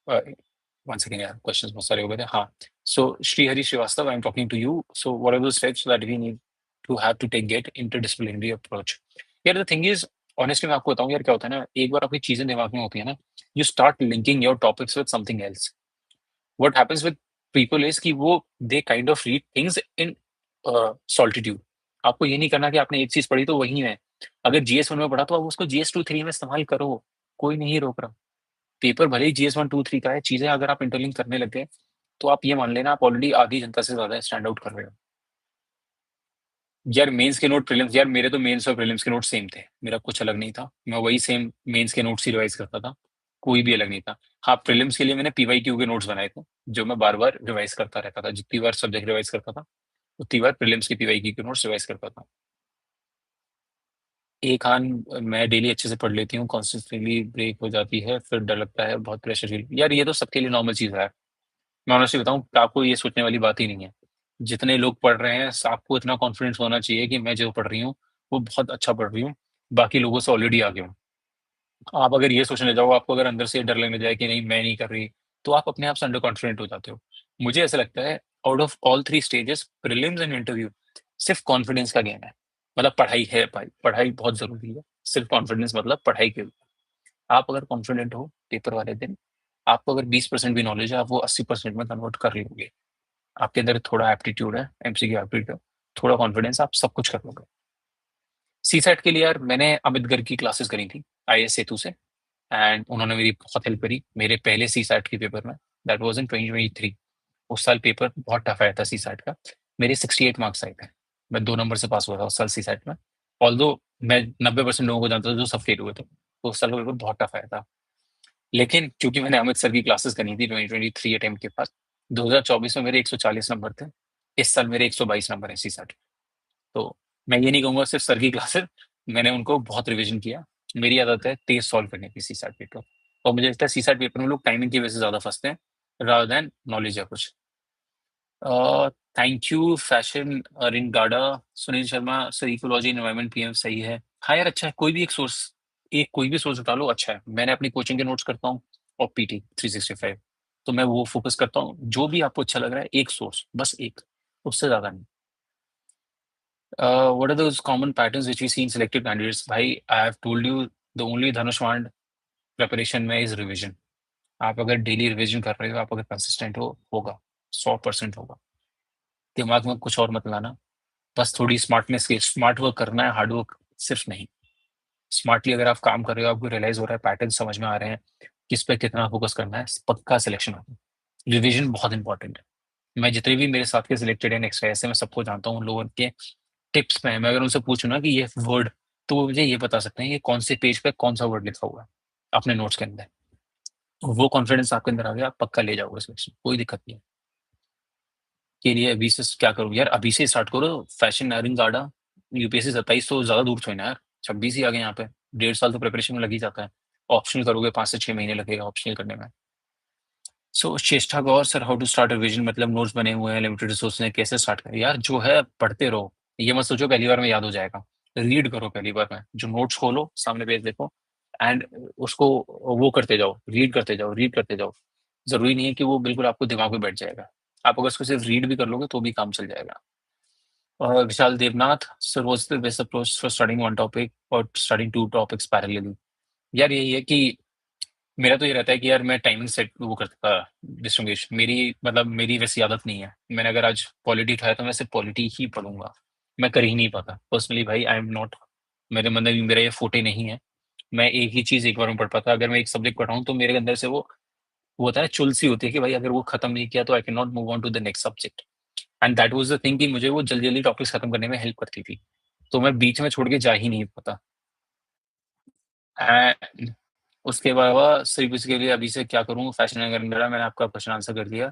वन सेकेंड यार, क्वेश्चंस बहुत सारे हो गए थे। हाँ, so Shrihari Shrivastava, I am talking to you. So what are the steps that we need to have to take get interdisciplinary approach? यार द थिंग इज, ऑनेस्टली मैं आपको बताऊं यार, क्या होता है ना, एक बार आपकी चीजें दिमाग में होती है ना, you start linking your topics with something else. What happens with people is कि वो they kind of read things in solitude. आपको ये नहीं करना कि आपने एक चीज पढ़ी तो वही है। अगर जीएस 1 में पढ़ा, तो आप उसको जीएस 2 3 में इस्तेमाल करो। कोई नहीं रोक रहा। पेपर भले ही जीएस 1 2 3 का है, चीजें अगर आप इंटरलिंक करने लग गए, तो आप ये मान लेना, आप ऑलरेडी आधी जनता से ज्यादा स्टैंड आउट कर रहे हो। यार मेंस के नोट प्रीलिम्स, यार मेरे तो मेंस और प्रीलिम्स के नोट सेम थे, मेरा कुछ अलग नहीं था। मैं वही सेम मेंस के नोट्स ही रिवाइज करता था। कोई भी अलग नहीं था। हाँ, प्रीलिम्स के लिए मैंने पीवाईक्यू के नोट्स बनाए थे, जो मैं बार बार रिवाइज करता रहता था। जितनी बार सब्जेक्ट रिवाइज करता था, उतनी बार प्रीलिम्स के पीवाईक्यू के नोट्स रिवाइज करता था। एक खान, मैं डेली अच्छे से पढ़ लेती हूँ, कॉन्स्टेंटली ब्रेक हो जाती है, फिर डर लगता है, बहुत प्रेशर फील। यार ये तो सबके लिए नॉर्मल चीज है। मैं ऑनेस्टली बताऊं, आपको ये सोचने वाली बात ही नहीं है। जितने लोग पढ़ रहे हैं, आपको इतना कॉन्फिडेंस होना चाहिए कि मैं जो पढ़ रही हूँ, वो बहुत अच्छा पढ़ रही हूँ, बाकी लोगों से ऑलरेडी आगे हूँ। आप अगर ये सोचने जाओ, आपको अगर अंदर से डर लगने जाए कि नहीं मैं नहीं कर रही, तो आप अपने आप से अंडर कॉन्फिडेंट हो जाते हो। मुझे ऐसा लगता है, out of all 3 stages prelims and interview सिर्फ कॉन्फिडेंस का गेम है। मतलब पढ़ाई है भाई, पढ़ाई बहुत ज़रूरी है। सिर्फ कॉन्फिडेंस मतलब पढ़ाई के ऊपर। आप अगर कॉन्फिडेंट हो पेपर वाले दिन, आपको अगर 20% भी नॉलेज है, आप वो 80% में कन्वर्ट कर लोगे। आपके अंदर थोड़ा एप्टीट्यूड है, एमसीक्यू एप्टीट्यूड, थोड़ा कॉन्फिडेंस, आप सब कुछ कर लोगे। सीसैट के लिए यार मैंने अमित गर्ग की क्लासेस करी थी आईएएस सेतु से, एंड उन्होंने मेरी बहुत हेल्प करी मेरे पहले सीसैट के पेपर में। That was in 2023। उस साल पेपर बहुत टफ आया था सीसैट का। मेरे 68 मार्क्स आए थे। मैं 2 नंबर से पास हुआ था उस साल सीसैट में। ऑल्दो मैं 90% लोगों को जानता था जो सब फेल हुए थे। तो उस साल का पेपर बहुत टफ आया था। लेकिन क्योंकि मैंने अमित सर की क्लासेस करी थी 2023 अटेम्प्ट के बाद, 2024 में मेरे 140 नंबर थे। इस साल मेरे 122 नंबर है सीसैट। तो मैं ये नहीं कहूँगा सिर्फ सर की क्लासेस, मैंने उनको बहुत रिवीजन किया। मेरी आदत है तेज़ सॉल्व करने की सीसैट पेपर, और मुझे लगता है सीसैट पेपर में लोग टाइमिंग की वजह से ज़्यादा फँसते हैं, रादर दैन नॉलेज या कुछ। अ, थैंक यू फैशन रिन गार्डा, Sunil Sharma sir ecology environment PM सही है। हाँ यार अच्छा है, कोई भी एक सोर्स, एक कोई भी सोर्स उठा लो अच्छा है। मैंने अपनी कोचिंग के नोट्स करता हूँ और पीटी 365, तो मैं वो फोकस करता हूँ। जो भी आपको अच्छा लग रहा है एक सोर्स, बस एक, उससे ज़्यादा नहीं। What are those common patterns which we see in selected candidates? भाई, I have told you the only धनुष्मान preparation में is revision. आप अगर डेली रिवीजन कर रहे हो, आप अगर कंसिस्टेंट हो, होगा, 100% होगा। दिमाग में कुछ और मत लाना, बस थोड़ी स्मार्टनेस की, स्मार्ट वर्क करना है, हार्ड वर्क सिर्फ नहीं। स्मार्टली अगर आप काम कर रहे हो, आपको रियलाइज हो रहा है, पैटर्न समझ में आ रहे हैं, किस पे कितना फोकस करना है, पक्का सिलेक्शन होगा। रिवीजन बहुत इंपॉर्टेंट है। मैं जितने भी मेरे साथ के सिलेक्टेड हैं नेक्स्ट ऐसे, मैं सबको जानता हूँ, उन लोगों के टिप्स में है। मैं अगर उनसे पूछूँ ना कि ये वर्ड, तो वो मुझे ये बता सकते हैं कि कौन से पेज पे कौन सा वर्ड लिखा हुआ है अपने नोट्स के अंदर। वो कॉन्फिडेंस आपके अंदर आ गया, आप पक्का ले जाओगे सिलेक्शन, कोई दिक्कत नहीं है। के लिए अभी से क्या करूँ यार, अभी से स्टार्ट करो। फैशन एरिंग गार्डा यूपीएससी 27 तो ज्यादा दूर थोड़ी ना यार, 26 ही आ गए यहाँ पे। 1.5 साल तो प्रिपरेशन में लग ही जाता है। ऑप्शनल करोगे 5 से 6 महीने लगेगा ऑप्शनल करने में। So Cheshta Gaur sir, how to start revision, मतलब नोट्स बने हुए हैं, लिमिटेड रिसोर्स हैं, कैसे स्टार्ट करें यार? जो है पढ़ते रहो, ये मत सोचो पहली बार में याद हो जाएगा। रीड करो पहली बार में, जो नोट्स खोलो, सामने पेज देखो, एंड उसको वो करते जाओ, रीड करते जाओ, रीड करते जाओ। जरूरी नहीं है कि वो बिल्कुल आपको दिमाग में बैठ जाएगा। आप अगर उसको सिर्फ रीड भी कर लोगे तो भी काम चल जाएगा। और Vishal Devnath sir, what's the best approach for starting one topic और स्टार्टिंग टू टॉपिक्स पैरेलली? यार यही है कि मेरा तो ये रहता है कि यार मैं टाइमिंग सेट वो करता, डिस्टिंग्विश मेरी, मतलब मेरी वैसी आदत नहीं है। मैंने अगर आज पॉलिटी उठाया तो मैं सिर्फ पॉलिटी ही पढ़ूंगा। मैं कर ही नहीं पाता पर्सनली भाई, आई एम नॉट, मेरे मतलब मेरा ये फोटे नहीं है। मैं एक ही चीज एक बार में पढ़ पाता। अगर मैं एक सब्जेक्ट पढ़ाऊँ तो मेरे अंदर से वो होता है, चुल सी होती है कि भाई अगर वो खत्म नहीं किया तो I can not move on to the next subject. And that was the thing कि मुझे वो जल्दी जल्दी टॉपिक्स खत्म करने में हेल्प करती थी। तो मैं बीच में छोड़ के जा ही नहीं पाता। एंड उसके अलावा सिर्फ इसके लिए अभी से क्या करूँ, फैशन अगर मेरा, मैंने आपका क्वेश्चन आंसर कर दिया।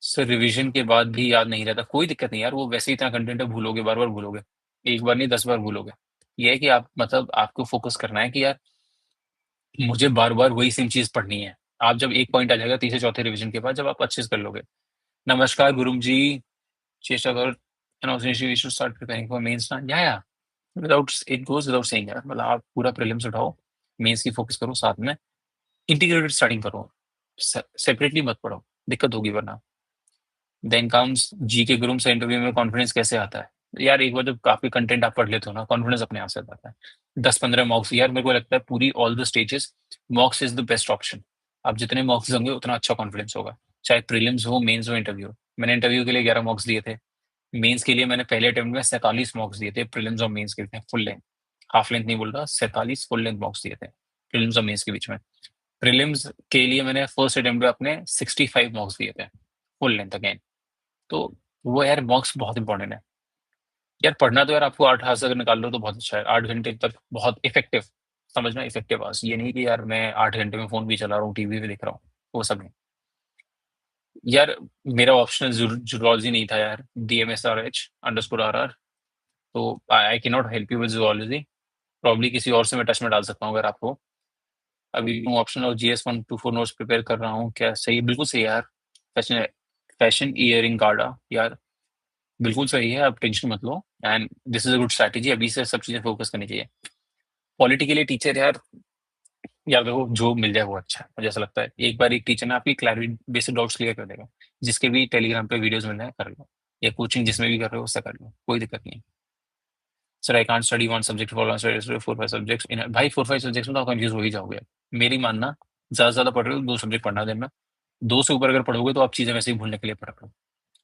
सर रिवीजन के बाद भी याद नहीं रहता, कोई दिक्कत नहीं यार, वो वैसे ही इतना कंटेंट है, भूलोगे, बार बार भूलोगे। एक बार नहीं 10 बार भूलोगे। ये है कि आप, मतलब आपको फोकस करना है कि यार मुझे बार बार वही सेम चीज पढ़नी है। आप जब एक पॉइंट आ जाएगा तीसरे चौथे रिवीजन के बाद, जब आप अच्छे से कर लोगे। नमस्कार गुरुम जी, चेष्टा करो, you should start preparing for mains ना, या without, it goes without saying यार, मतलब आप पूरा प्रीलिम्स उठाओ, मेंस की फोकस करो, साथ में इंटीग्रेटेड स्टार्टिंग करो, सेपरेटली मत पढ़ो, दिक्कत होगी वरना। देन कम्स जी के गुरुम से इंटरव्यू में कॉन्फिडेंस कैसे आता है? यार एक बार जब काफी कंटेंट आप पढ़ लेते हो ना, कॉन्फिडेंस अपने आप से आता है। 10-15 मॉक्स, यार मेरे को लगता है पूरी all the stages मॉक्स is the best option. आप जितने मॉक्स होंगे उतना अच्छा कॉन्फिडेंस होगा, चाहे प्रीलिम्स हो, मेंस हो, इंटरव्यू हो। मैंने इंटरव्यू के लिए 11 मॉक्स दिए थे। मेंस के लिए मैंने पहले अटेम्प्ट में 47 मॉक्स दिए थे, प्रीलिम्स और मेंस के लिए फुल लेंथ। हाफ लेंथ नहीं बोल रहा, 47 फुल लेंथ मॉक्स दिए थे प्रीलिम्स और मेंस के बीच में। प्रीलिम्स के लिए मैंने फर्स्ट अटेम्प्ट में अपने 65 मॉक्स दिए थे, फुल लेंथ अगेन। तो वो यार मॉक्स बहुत इंपॉर्टेंट है। यार पढ़ना तो यार आपको 8 हाथ से अगर निकाल लो तो बहुत अच्छा है, 8 घंटे तक बहुत इफेक्टिव। समझना इफेक्टिव आवर्स, ये नहीं कि यार मैं 8 घंटे में फोन भी चला रहा हूँ, टीवी भी देख रहा हूँ, वो सब नहीं। यार मेरा ऑप्शनल जूलॉजी नहीं था यार, DMSRH_RR। तो I can not help you with zoology. Probably किसी और से मैं टच में डाल सकता हूँ अगर आपको। अभी मैं ऑप्शनल और GS 124 नोट्स प्रिपेयर कर रहा हूँ, क्या सही? बिल्कुल सही है यार। फैशन फैशन ईयरिंग गार्डा यार, बिल्कुल सही है, आप टेंशन मत लो। And this is a good strategy, अभी से सब चीजें फोकस करनी चाहिए। पॉलिटी के लिए टीचर यार, यार देखो, जो मिल जाए वो अच्छा है, मुझे ऐसा लगता है। एक बार एक टीचर ने आपकी क्लैरिटी बेसिक डाउट्स क्लियर कर देगा। जिसके भी टेलीग्राम पे वीडियोस मिल रहे हैं कर लो, या कोचिंग जिसमें भी कर रहे हो उससे कर लो, कोई दिक्कत नहीं है। Sir I can't study one subject for four five subjects in भाई, 4-5 सब्जेक्ट्स में तो आप कंफ्यूज हो ही जाओगे। मेरी मानना, ज्यादा से ज्यादा पढ़ रहे हो 2 सब्जेक्ट पढ़ना दिन में। 2 से ऊपर अगर पढ़ोगे तो आप चीजें वैसे ही भूलने के लिए पढ़ रहे हो।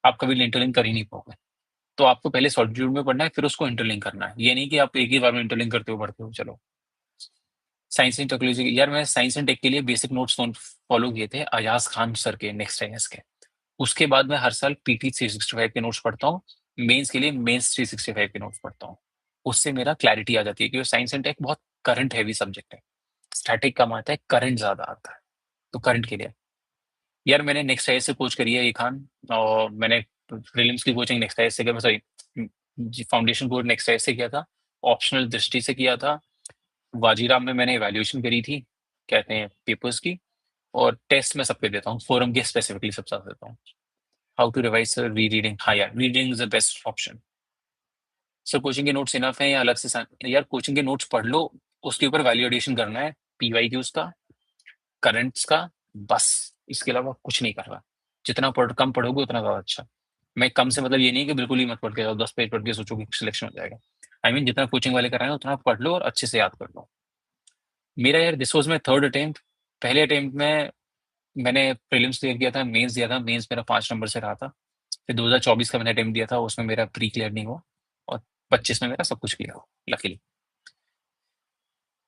आप कभी इंटरलिंक कर ही नहीं पाओगे। तो आपको पहले सॉलिट्यूड में पढ़ना है, फिर उसको इंटरलिंक करना है। ये नहीं कि आप एक ही बार में इंटरलिंक करते हो पढ़ते हो चलो। साइंस एंड टेक्नोलॉजी, यार मैं साइंस एंड टेक के लिए बेसिक नोट्स फॉलो किए थे अयाज खान सर के, नेक्स्ट आईएएस के। उसके बाद मैं हर साल पीटी 365 के नोट्स पढ़ता हूँ। मेंस के लिए मेंस 365 के नोट्स पढ़ता हूँ। उससे मेरा क्लैरिटी आ जाती है, क्योंकि साइंस एंड टेक बहुत करंट हैवी सब्जेक्ट है। स्टैटिक कम आता है, करंट ज्यादा आता है। तो करंट के लिए यार मैंने नेक्स्ट आईएएस से कोच करी है ये खान। और मैंने प्रीलिम्स की कोचिंग नेक्स्ट आईएएस से किया, sorry foundation course next IAS से किया था। ऑप्शनल दृष्टि से किया था। वाजीराम में मैंने इवैल्यूएशन करी थी, कहते हैं पेपर्स की। और टेस्ट में सबके देता हूँ, फोरम के स्पेसिफिकली सबसे ज्यादा देता हूँ। हाउ टू रिवाइज सर, री रीडिंग, हाँ यार reading is the best option. Sir coaching के नोट्स इनफ है या अलग से यार कोचिंग के नोट्स पढ़ लो। उसके ऊपर वैल्यूएशन करना है, पीवाई क्यूज का, करंट्स का, बस। इसके अलावा कुछ नहीं करना। जितना कम पढ़ोगे उतना ज्यादा अच्छा। मैं कम से मतलब ये नहीं कि बिल्कुल ही मत पढ़ के जाओ, 10 पेज पढ़ के सोचो कि सिलेक्शन हो जाएगा। आई मीन जितना कोचिंग वाले कर रहे हैं उतना पढ़ लो और अच्छे से याद कर लो। मेरा यार this was my third attempt. पहले अटेम्प्ट में मैंने प्रीलिम्स क्लियर किया था, मेंस दिया था, मेंस मेरा 5 नंबर से रहा था। फिर 2024 का मैंने अटेम्प्ट दिया था, उसमें मेरा प्री क्लियर नहीं हुआ। और 25 में मेरा सब कुछ क्लियर हुआ, लकीली।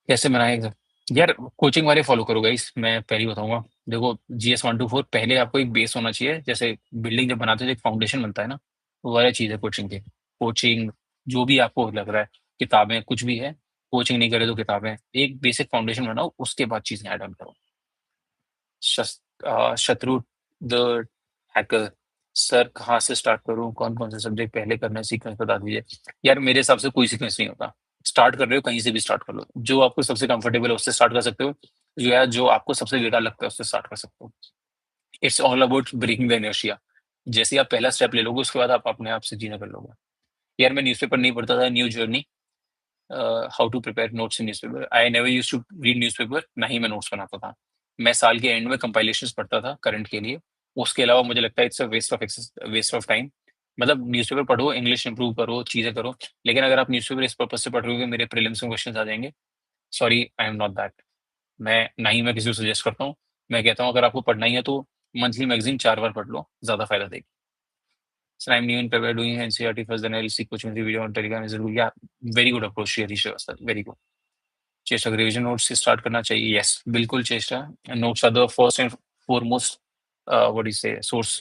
कैसे बनाए एग्जाम? यार कोचिंग वाले फॉलो करो गाइस, मैं पहले ही बताऊंगा। देखो, GS 1 to 4 पहले आपको एक बेस होना चाहिए। जैसे बिल्डिंग जब बनाते हो तो एक फाउंडेशन बनता है ना, वो वाला चीज है कोचिंग की। कोचिंग जो भी आपको लग रहा है, किताबें कुछ भी है, कोचिंग नहीं करे तो किताबें, एक बेसिक फाउंडेशन बनाओ, उसके बाद चीजें ऐड ऑन करो। शत्रु द हैकर, सर कहाँ से स्टार्ट करूँ, कौन कौन से सब्जेक्ट पहले करना है, सीक्वेंस बता दीजिए। यार मेरे हिसाब से कोई सीक्वेंस नहीं होता। स्टार्ट कर रहे हो कहीं से भी स्टार्ट कर लो, जो आपको सबसे कंफर्टेबल है उससे स्टार्ट कर सकते हो। जो आपको सबसे बेकार लगता है उससे स्टार्ट कर सकते हो। It's all about breaking the inertia. जैसे ही आप पहला स्टेप ले लोगे उसके बाद आप अपने आप से जीना कर लोगे। यार मैं न्यूज़पेपर नहीं पढ़ता था, new journey, how to prepare notes in newspaper, I never used to read newspaper, ना ही मैं नोट्स बनाता था। मैं साल के एंड में कंपाइलेशंस पढ़ता था करंट के लिए। उसके अलावा मुझे लगता है it's a waste of time. मतलब न्यूज़पेपर पढ़ो, इंग्लिश इंप्रूव करो, चीजें करो। लेकिन अगर आप न्यूज़पेपर इस पर्पज से पढ़ रहे हो कि मेरे प्रीलिम्स में क्वेश्चन आ जाएंगे, sorry I am not that. मैं ना ही मैं किसी को सजेस्ट करता हूँ। मैं कहता हूँ अगर आपको पढ़ना ही है तो मंथली मैगजीन 4 बार पढ़ लो, ज्यादा फायदा देगी। Sir I am new in paper doing NCERT first, then I will seek coaching video on Telegram, is it? या very good approach Shri Harish Shrivastava, very good. Cheshta revision notes से स्टार्ट करना चाहिए, यस बिल्कुल Cheshta. Notes are the first and foremost what do you say source.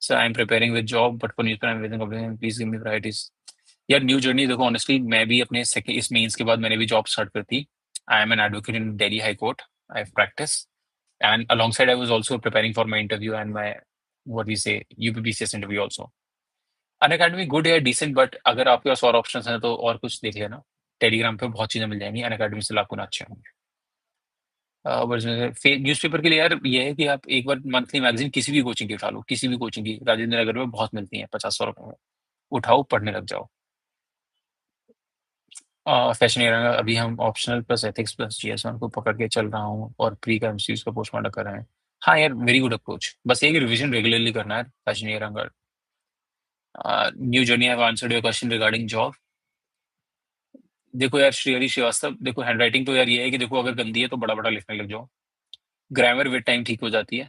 So I'm preparing with job but for newspaper I'm within company, please give me varieties. यार new journey देखो, honestly मैं भी अपने second इस mains के बाद मैंने भी जॉब स्टार्ट कर दी। I am an advocate in Delhi High Court, I have practice, and alongside I was also preparing for my interview and my what do you say UPPCS interview also. On academy good है, decent, but अगर आपके पास और options हैं तो और कुछ देख लेना। टेलीग्राम पे बहुत चीजें मिल जाएंगी, अन अकेडमी से लाख गुना अच्छे होंगे। न्यूज़पेपर के लिए यार ये है कि आप एक बार मंथली मैगजीन किसी भी कोचिंग की उठा लो, किसी भी कोचिंग की, राजेंद्र नगर में बहुत मिलती है 50-100 रुपए में। उठाओ, पढ़ने लग जाओ। फैशन एरा अभी हम optional plus ethics plus GS 1 को पकड़ के चल रहा हूँ, और प्री का एमसीक्यूज का पोस्टमार्टम कर रहे हैं। हाँ यार वेरी गुड अप्रोच, बस ये कि रिवीजन रेगुलरली करना है फैशन एरा का। New journey have answered your question regarding job. देखो यार श्री श्रीवास्तव, देखो हैंडराइटिंग तो यार ये है कि देखो अगर गंदी है तो बड़ा बड़ा लिखने लग जाओ। ग्रामर विद टाइम ठीक हो जाती है।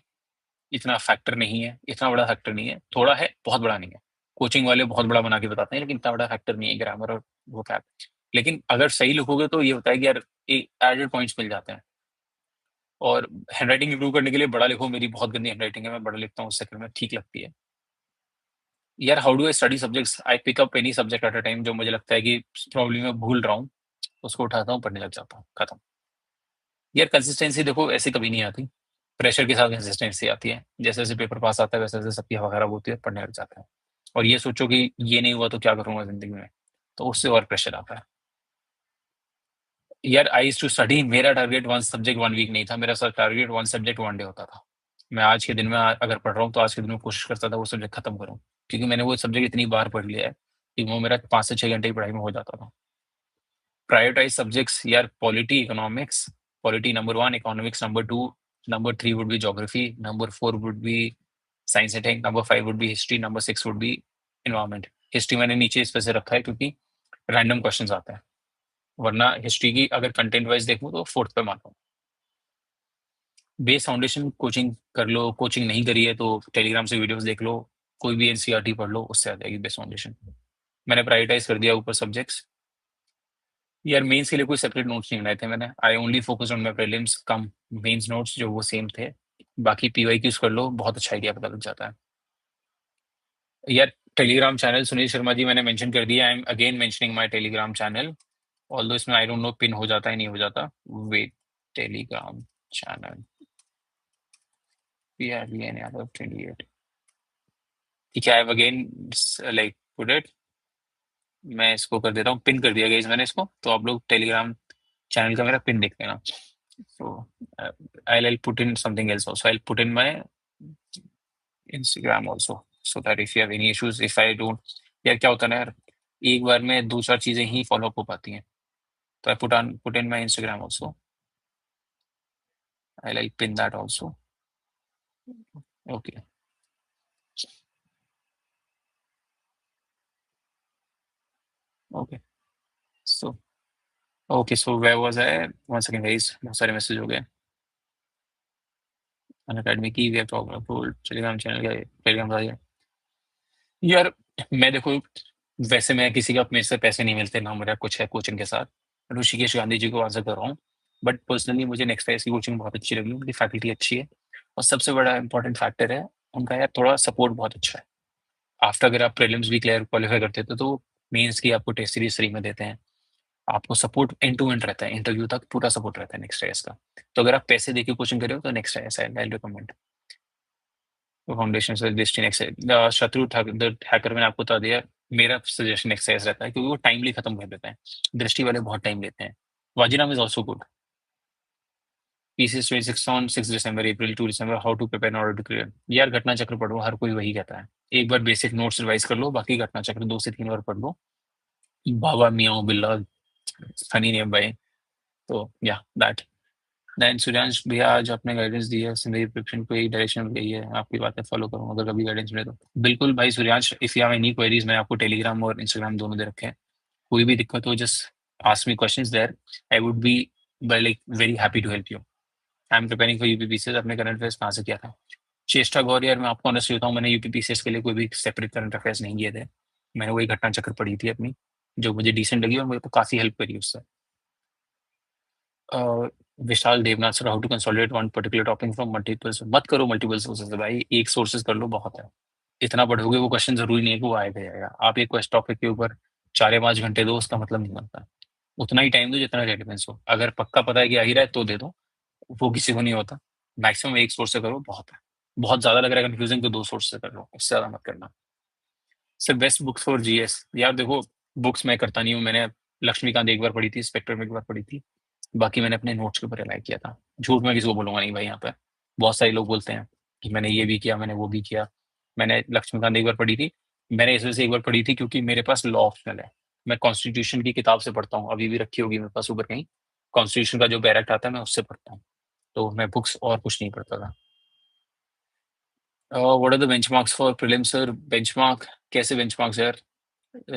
इतना फैक्टर नहीं है, इतना बड़ा फैक्टर नहीं है, थोड़ा है बहुत बड़ा नहीं है। कोचिंग वाले बहुत बड़ा बना के बताते हैं, लेकिन इतना बड़ा फैक्टर नहीं है ग्रामर और वो फैक्ट। लेकिन अगर सही लिखोगे तो ये होता है कि यार एडेड पॉइंट्स मिल जाते हैं। और हैंडराइटिंग इंप्रूव करने के लिए बड़ा लिखो, मेरी बहुत गंदी हैंडराइटिंग है, मैं बड़ा लिखता हूँ उस चक्कर में ठीक लगती है। यार how do I study subjects, I pick up any subject at a time, जो मुझे लगता है कि प्रॉब्लम मैं भूल रहा हूँ, उसको उठाता हूँ, पढ़ने लग जाता हूँ, खत्म। यार कंसिस्टेंसी देखो ऐसे कभी नहीं आती, प्रेशर के साथ कंसिस्टेंसी आती है। जैसे जैसे पेपर पास आता है वैसे वैसे सबकी हवा खराब होती है, पढ़ने लग जाता है। और ये सोचो कि ये नहीं हुआ तो क्या करूंगा जिंदगी में, तो उससे और प्रेशर आता है। यार आई यूज्ड टू स्टडी, मेरा टारगेट वन सब्जेक्ट 1 वीक नहीं था, मेरा sir target one subject 1 day होता था। मैं आज के दिन में अगर पढ़ रहा हूँ तो आज के दिन में कोशिश करता था वो सब्जेक्ट खत्म करूँ, क्योंकि मैंने वो सब्जेक्ट इतनी बार पढ़ लिया है कि वो मेरा 5 से 6 घंटे की पढ़ाई में हो जाता था। प्रायोरिटाइज सब्जेक्ट्स यार, polity, economics, Polity number 1, economics number 2, number 3 would be geography, number 4 would be science and tech, number 5 would be history, number 6 would be environment. History मैंने नीचे इस वजह से रखा है क्योंकि रैंडम क्वेश्चंस आता है, वरना हिस्ट्री की अगर कंटेंट वाइज देखूं तो फोर्थ पे मानता हूँ। बेस फाउंडेशन कोचिंग कर लो, कोचिंग नहीं करी है तो टेलीग्राम से वीडियोस देख लो, कोई भी एनसीईआरटी पढ़ लो, उससे आ जाएगी बेस फाउंडेशन। मैंने प्रायोरिटाइज कर दिया ऊपर सब्जेक्ट्स। यार मेंस के लिए कोई सेपरेट नोट्स नहीं बनाए थे मैंने, I only focus on my prelims cum mains notes जो वो सेम थे। बाकी पीवाईक्यूज कर लो, बहुत अच्छा आइडिया पता लग जाता है। यार टेलीग्राम चैनल सुनील शर्मा जी मैंने मेंशन कर दिया, I am again mentioning my Telegram channel, although इसमें आई डोंट नो पिन हो जाता है नहीं हो जाता। Wait, telegram channel PRVN Yadav 28, ठीक है, I have again like put it. मैं इसको कर देता हूँ, पिन कर दिया गाइस मैंने इसको, तो आप लोग टेलीग्राम चैनल का मेरा पिन देख लेना। So I'll put in something else also. I'll put in my Instagram also, so that if you have any issues, if I don't, यार क्या होता है ना यार, एक बार में दो चार चीजें ही फॉलो अप हो पाती हैं, तो I put in my Instagram also. I'll pin that also. Okay. Okay. So okay, so where was I? One second guys, बहुत सारे मैसेज हो गए। अनअकैडमी की वेब प्रॉब्लम, टेलीग्राम चैनल का टेलीग्राम का यार, मैं देखो वैसे मैं किसी का मेरे से पैसे नहीं मिलते ना, मेरा कुछ है कोचिंग के साथ, ऋषिकेश गांधी जी को आंसर कर रहा हूँ, बट पर्सनली मुझे नेक्स्ट की कोचिंग बहुत अच्छी लगी, उनकी फैकल्टी अच्छी है, और सबसे बड़ा इंपॉर्टेंट फैक्टर है उनका यार थोड़ा सपोर्ट बहुत अच्छा है। आफ्टर अगर आप प्रीलिम्स भी क्वालिफाई करते थे तो मेंस की आपको टेस्ट सीरीज फ्री में देते हैं, आपको सपोर्ट एंड टू एंड रहता है, इंटरव्यू तक पूरा सपोर्ट रहता है नेक्स्ट ईयर का। तो अगर आप पैसे देके कोचिंग कर रहे हो तो next year I recommend foundation से दृष्टि नेक्स्ट। शत्रु हैकर मैंने आपको बता दिया, मेरा सजेशन एक्सरसाइज रहता है क्योंकि वो टाइमली खत्म कर देते हैं, दृष्टि वाले बहुत टाइम लेते हैं। Vajiram is also good. PCS 26 on 6 दिसंबर, अप्रैल 2 दिसंबर, how to prepare in order to clear. यार घटना चक्र पढ़ो, हर कोई वही कहता है, एक बार बेसिक नोट्स रिवाइज कर लो, बाकी घटना चक्र 2 से 3 बार पढ़ लो। बाबा मियाँ बिल्ला, फनी नेम भाई। तो या दैट देन सूर्यांश भैया, आज आपने गाइडेंस दी है, मेरी प्रिपरेशन को एक डायरेक्शन में गई है, आपकी बातें फॉलो करूँ अगर कभी गाइडेंस मिले तो। बिल्कुल भाई Suryansh, if you have any queries, मैं आपको टेलीग्राम और इंस्टाग्राम दोनों दे रखे हैं, कोई भी दिक्कत हो just ask me questions there, I would be like very happy to help you. I am preparing for UPPCS. अपने करंट अफेयर्स कहाँ से किया था? चेष्टा गौर, यार मैं आपको ऑनेस्ट बताऊँ, मैंने यूपीपीसीएस के लिए कोई भी सेपरेट करंट अफेयर्स नहीं किए थे, मैंने वही घटना चक्र पढ़ी थी अपनी, जो मुझे डिसेंट लगी और मुझे तो काफी हेल्प करी उससे। Vishal Devnath sir, how to consolidate one particular topic from multiple, मत करो मल्टीपल सोर्सेज से भाई, एक सोर्सेज कर लो बहुत है। इतना पढ़ोगे वो क्वेश्चन जरूरी नहीं है कि वो आएगा ही आएगा, आप एक टॉपिक के ऊपर 4 या 5 घंटे दो, उसका मतलब नहीं बनता। उतना ही टाइम दो जितना रेलिवेंस हो, अगर पक्का पता है कि आ ही रहा है तो दे दो, वो किसी को नहीं होता। मैक्सिमम एक सोर्स से करो बहुत है, बहुत ज्यादा लग रहा है कंफ्यूजिंग तो 2 सोर्स से कर लो, उससे ज्यादा मत करना। Sir best books for GS, यार देखो बुक्स मैं करता नहीं हूँ, मैंने लक्ष्मीकांत एक बार पढ़ी थी, स्पेक्ट्रम एक बार पढ़ी थी, बाकी मैंने अपने नोट्स के ऊपर रिलाई किया था। झूठ मैं किसी को बोलूंगा नहीं भाई, यहाँ पे बहुत सारे लोग बोलते हैं कि मैंने ये भी किया, मैंने वो भी किया। मैंने लक्ष्मीकांत एक बार पढ़ी थी, मैंने इस वजह से एक बार पढ़ी थी क्योंकि मेरे पास लॉ ऑप्शनल है, मैं कॉन्स्टिट्यूशन की किताब से पढ़ता हूँ, अभी भी रखी होगी मेरे पास ऊपर कहीं, कॉन्स्टिट्यूशन का जो बैरक्ट आता है मैं उससे पढ़ता हूँ, तो मैं बुक्स और कुछ नहीं पढ़ता था। What are the benchmarks for prelims sir? Benchmark कैसे बेंचमार्क्स यार?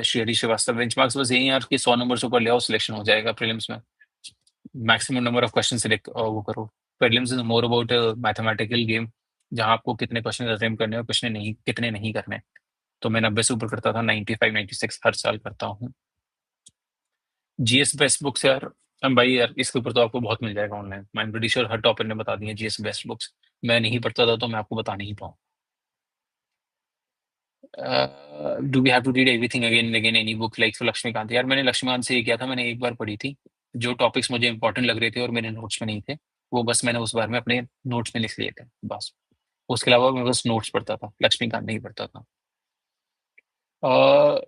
श्री श्रीवास्तव, बेंचमार्क्स बस यही यार कि 100 नंबर से ऊपर ले आओ, सिलेक्शन हो जाएगा प्रीलिम्स में, maximum number of question select वो करो। Prelims is more about mathematical game, जहाँ आपको कितने क्वेश्चन अटेम्प्ट करने हैं और कितने नहीं करने। तो मैं 90 से ऊपर करता था, 95 96 हर साल करता हूँ। जीएस बेस्ट बुक्स यार, हम भाई यार इसके ऊपर तो आपको बहुत मिल जाएगा ऑनलाइन, मैं प्रीटी श्योर हर टॉपर ने बता दिए जीएस बेस्ट बुक्स, मैं नहीं पढ़ता था तो मैं आपको बता नहीं पाऊँ। Do we have to read everything again and again any book like for Laxmikanth? यार मैंने लक्ष्मीकांत से ये किया था, मैंने एक बार पढ़ी थी, जो टॉपिक्स मुझे इंपॉर्टेंट लग रहे थे और मेरे नोट्स में नहीं थे, वो बस मैंने उस बार में अपने नोट्स में लिख लिए थे बस। उसके अलावा मैं बस नोट्स पढ़ता था, लक्ष्मीकांत नहीं पढ़ता था। Uh,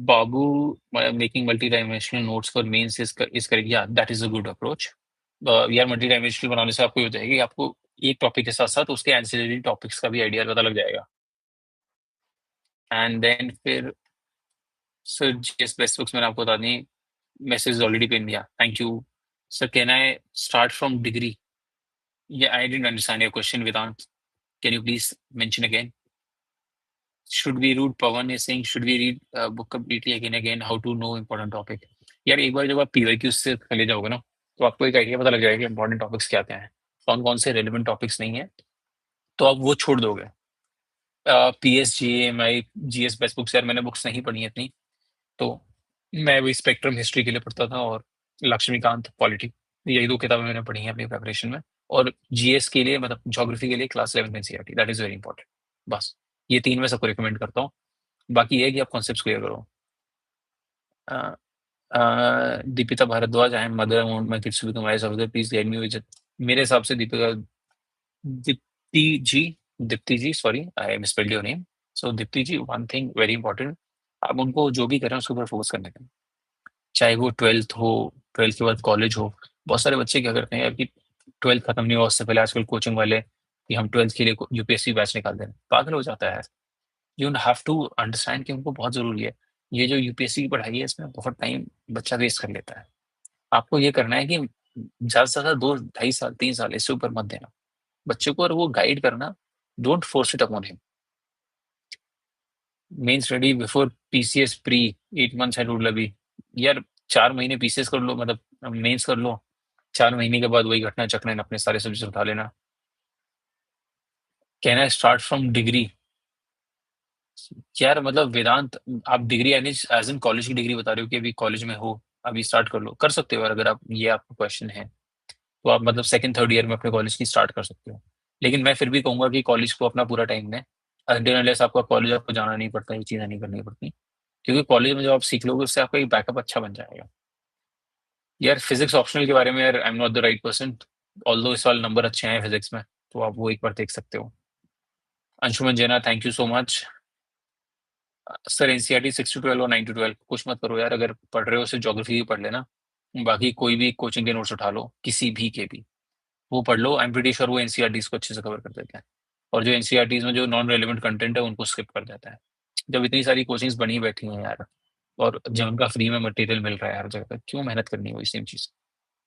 Babu, making multi-dimensional notes for mains is correct. Yeah, that is a good approach. यार मल्टी डायमेंशनल बनाने से आपको ये हो जाएगा कि आपको एक टॉपिक के साथ साथ उसके एंसिलरी टॉपिक्स का भी आइडिया पता लग जाएगा। एंड देन फिर सर जीएस बेस्ट बुक्स मैंने आपको बता दी, मैसेज ऑलरेडी पिन दिया, thank you sir can I start from degree? Yeah, I didn't understand your question, Vedant. Can you please mention again? Should we read? Pawan is saying, should we read book completely again again? How to know important topic? यार एक बार जब आप PYQ से चले जाओगे ना, तो आपको एक आइडिया पता लग जाएगा कि इंपॉर्टेंट टॉपिक्स क्या क्या हैं, कौन कौन से रेलिवेंट टॉपिक्स नहीं है, तो आप वो छोड़ दोगे। PS GMI GS best books, यार मैंने बुक्स नहीं पढ़ी है इतनी, तो मैं वही स्पेक्ट्रम हिस्ट्री के लिए पढ़ता था और लक्ष्मीकांत पॉलिटी, यही दो किताबें मैंने पढ़ी हैं अपनी प्रिपरेशन में। और जीएस के लिए मतलब ज्योग्राफी के लिए class 11 NCERT, that is very important. बस ये तीन मैं सबको रिकमेंड करता हूँ। बाकी ये है कि आप कॉन्सेप्ट क्लियर करो। Uh, Deepika Bhardwaj, I am mother my kids to become IAS officer, please guide me with. मेरे हिसाब से Deepika, Deepti ji, Deepti ji, sorry I misspelled your name. So Deepti ji, one thing very important, आप उनको जो भी करें उसके ऊपर फोकस करने का, चाहे वो 12th हो, 12th के बाद कॉलेज हो। बहुत सारे बच्चे क्या करते हैं यार कि 12th खत्म नहीं हुआ उससे पहले आजकल कोचिंग वाले कि हम 12th के लिए यूपीएससी बैच निकाल दें, पागल हो जाता है। यू हैव टू अंडरस्टैंड कि उनको बहुत जरूरी है। ये जो यूपीएससी की पढ़ाई है इसमें बहुत टाइम बच्चा वेस्ट कर लेता है। आपको ये करना है कि ज्यादा से ज्यादा 2 ढाई साल 3 साल इससे ऊपर मत देना बच्चे को, और वो गाइड करना। Don't force it upon him. Main study before PCS pre 8 months है रूल अभी। यार 4 महीने पीसीएस कर लो, मतलब मेंस कर लो, 4 महीने के बाद वही घटना चक्रण अपने सारे सब्जेक्ट उठा लेना। Can I start from degree? यार मतलब वेदांत, आप डिग्री यानी एज इन कॉलेज की डिग्री बता रहे हो कि अभी कॉलेज में हो, अभी स्टार्ट कर लो, कर सकते हो यार, अगर आप ये आपका क्वेश्चन है तो आप मतलब सेकंड थर्ड ईयर में अपने कॉलेज की स्टार्ट कर सकते हो। लेकिन मैं फिर भी कहूंगा कि कॉलेज को अपना पूरा टाइम दें, अनटिल अनलेस आपका कॉलेज आपको जाना नहीं पड़ता, ये चीज़ें नहीं करनी पड़ती, क्योंकि कॉलेज में जब आप सीख लोगे उससे आपका एक बैकअप अच्छा बन जाएगा। यार फिजिक्स ऑप्शनल के बारे में, यार I am not the right person, although इस साल नंबर अच्छे हैं फिजिक्स में, तो आप वो एक बार देख सकते हो। अंशुमन जैना, thank you so much. Sir NCERT 6 to 12 और 9 to 12 कुछ मत करो यार, अगर पढ़ रहे हो सिर्फ ज्योग्राफी की पढ़ लेना, बाकी कोई भी कोचिंग के नोट्स उठा लो, किसी भी के भी, वो पढ़ लो। आई एम प्रीटी श्योर वो एनसीईआरटीज को अच्छे से कवर कर देते हैं, और जो एनसीईआरटीज में जो नॉन रेलिवेंट कंटेंट है उनको स्किप कर देता है। जब इतनी सारी कोचिंग्स बनी बैठी हैं यार, और जब उनका फ्री में मटेरियल मिल रहा है हर जगह, क्यों मेहनत करनी है वही सेम चीज,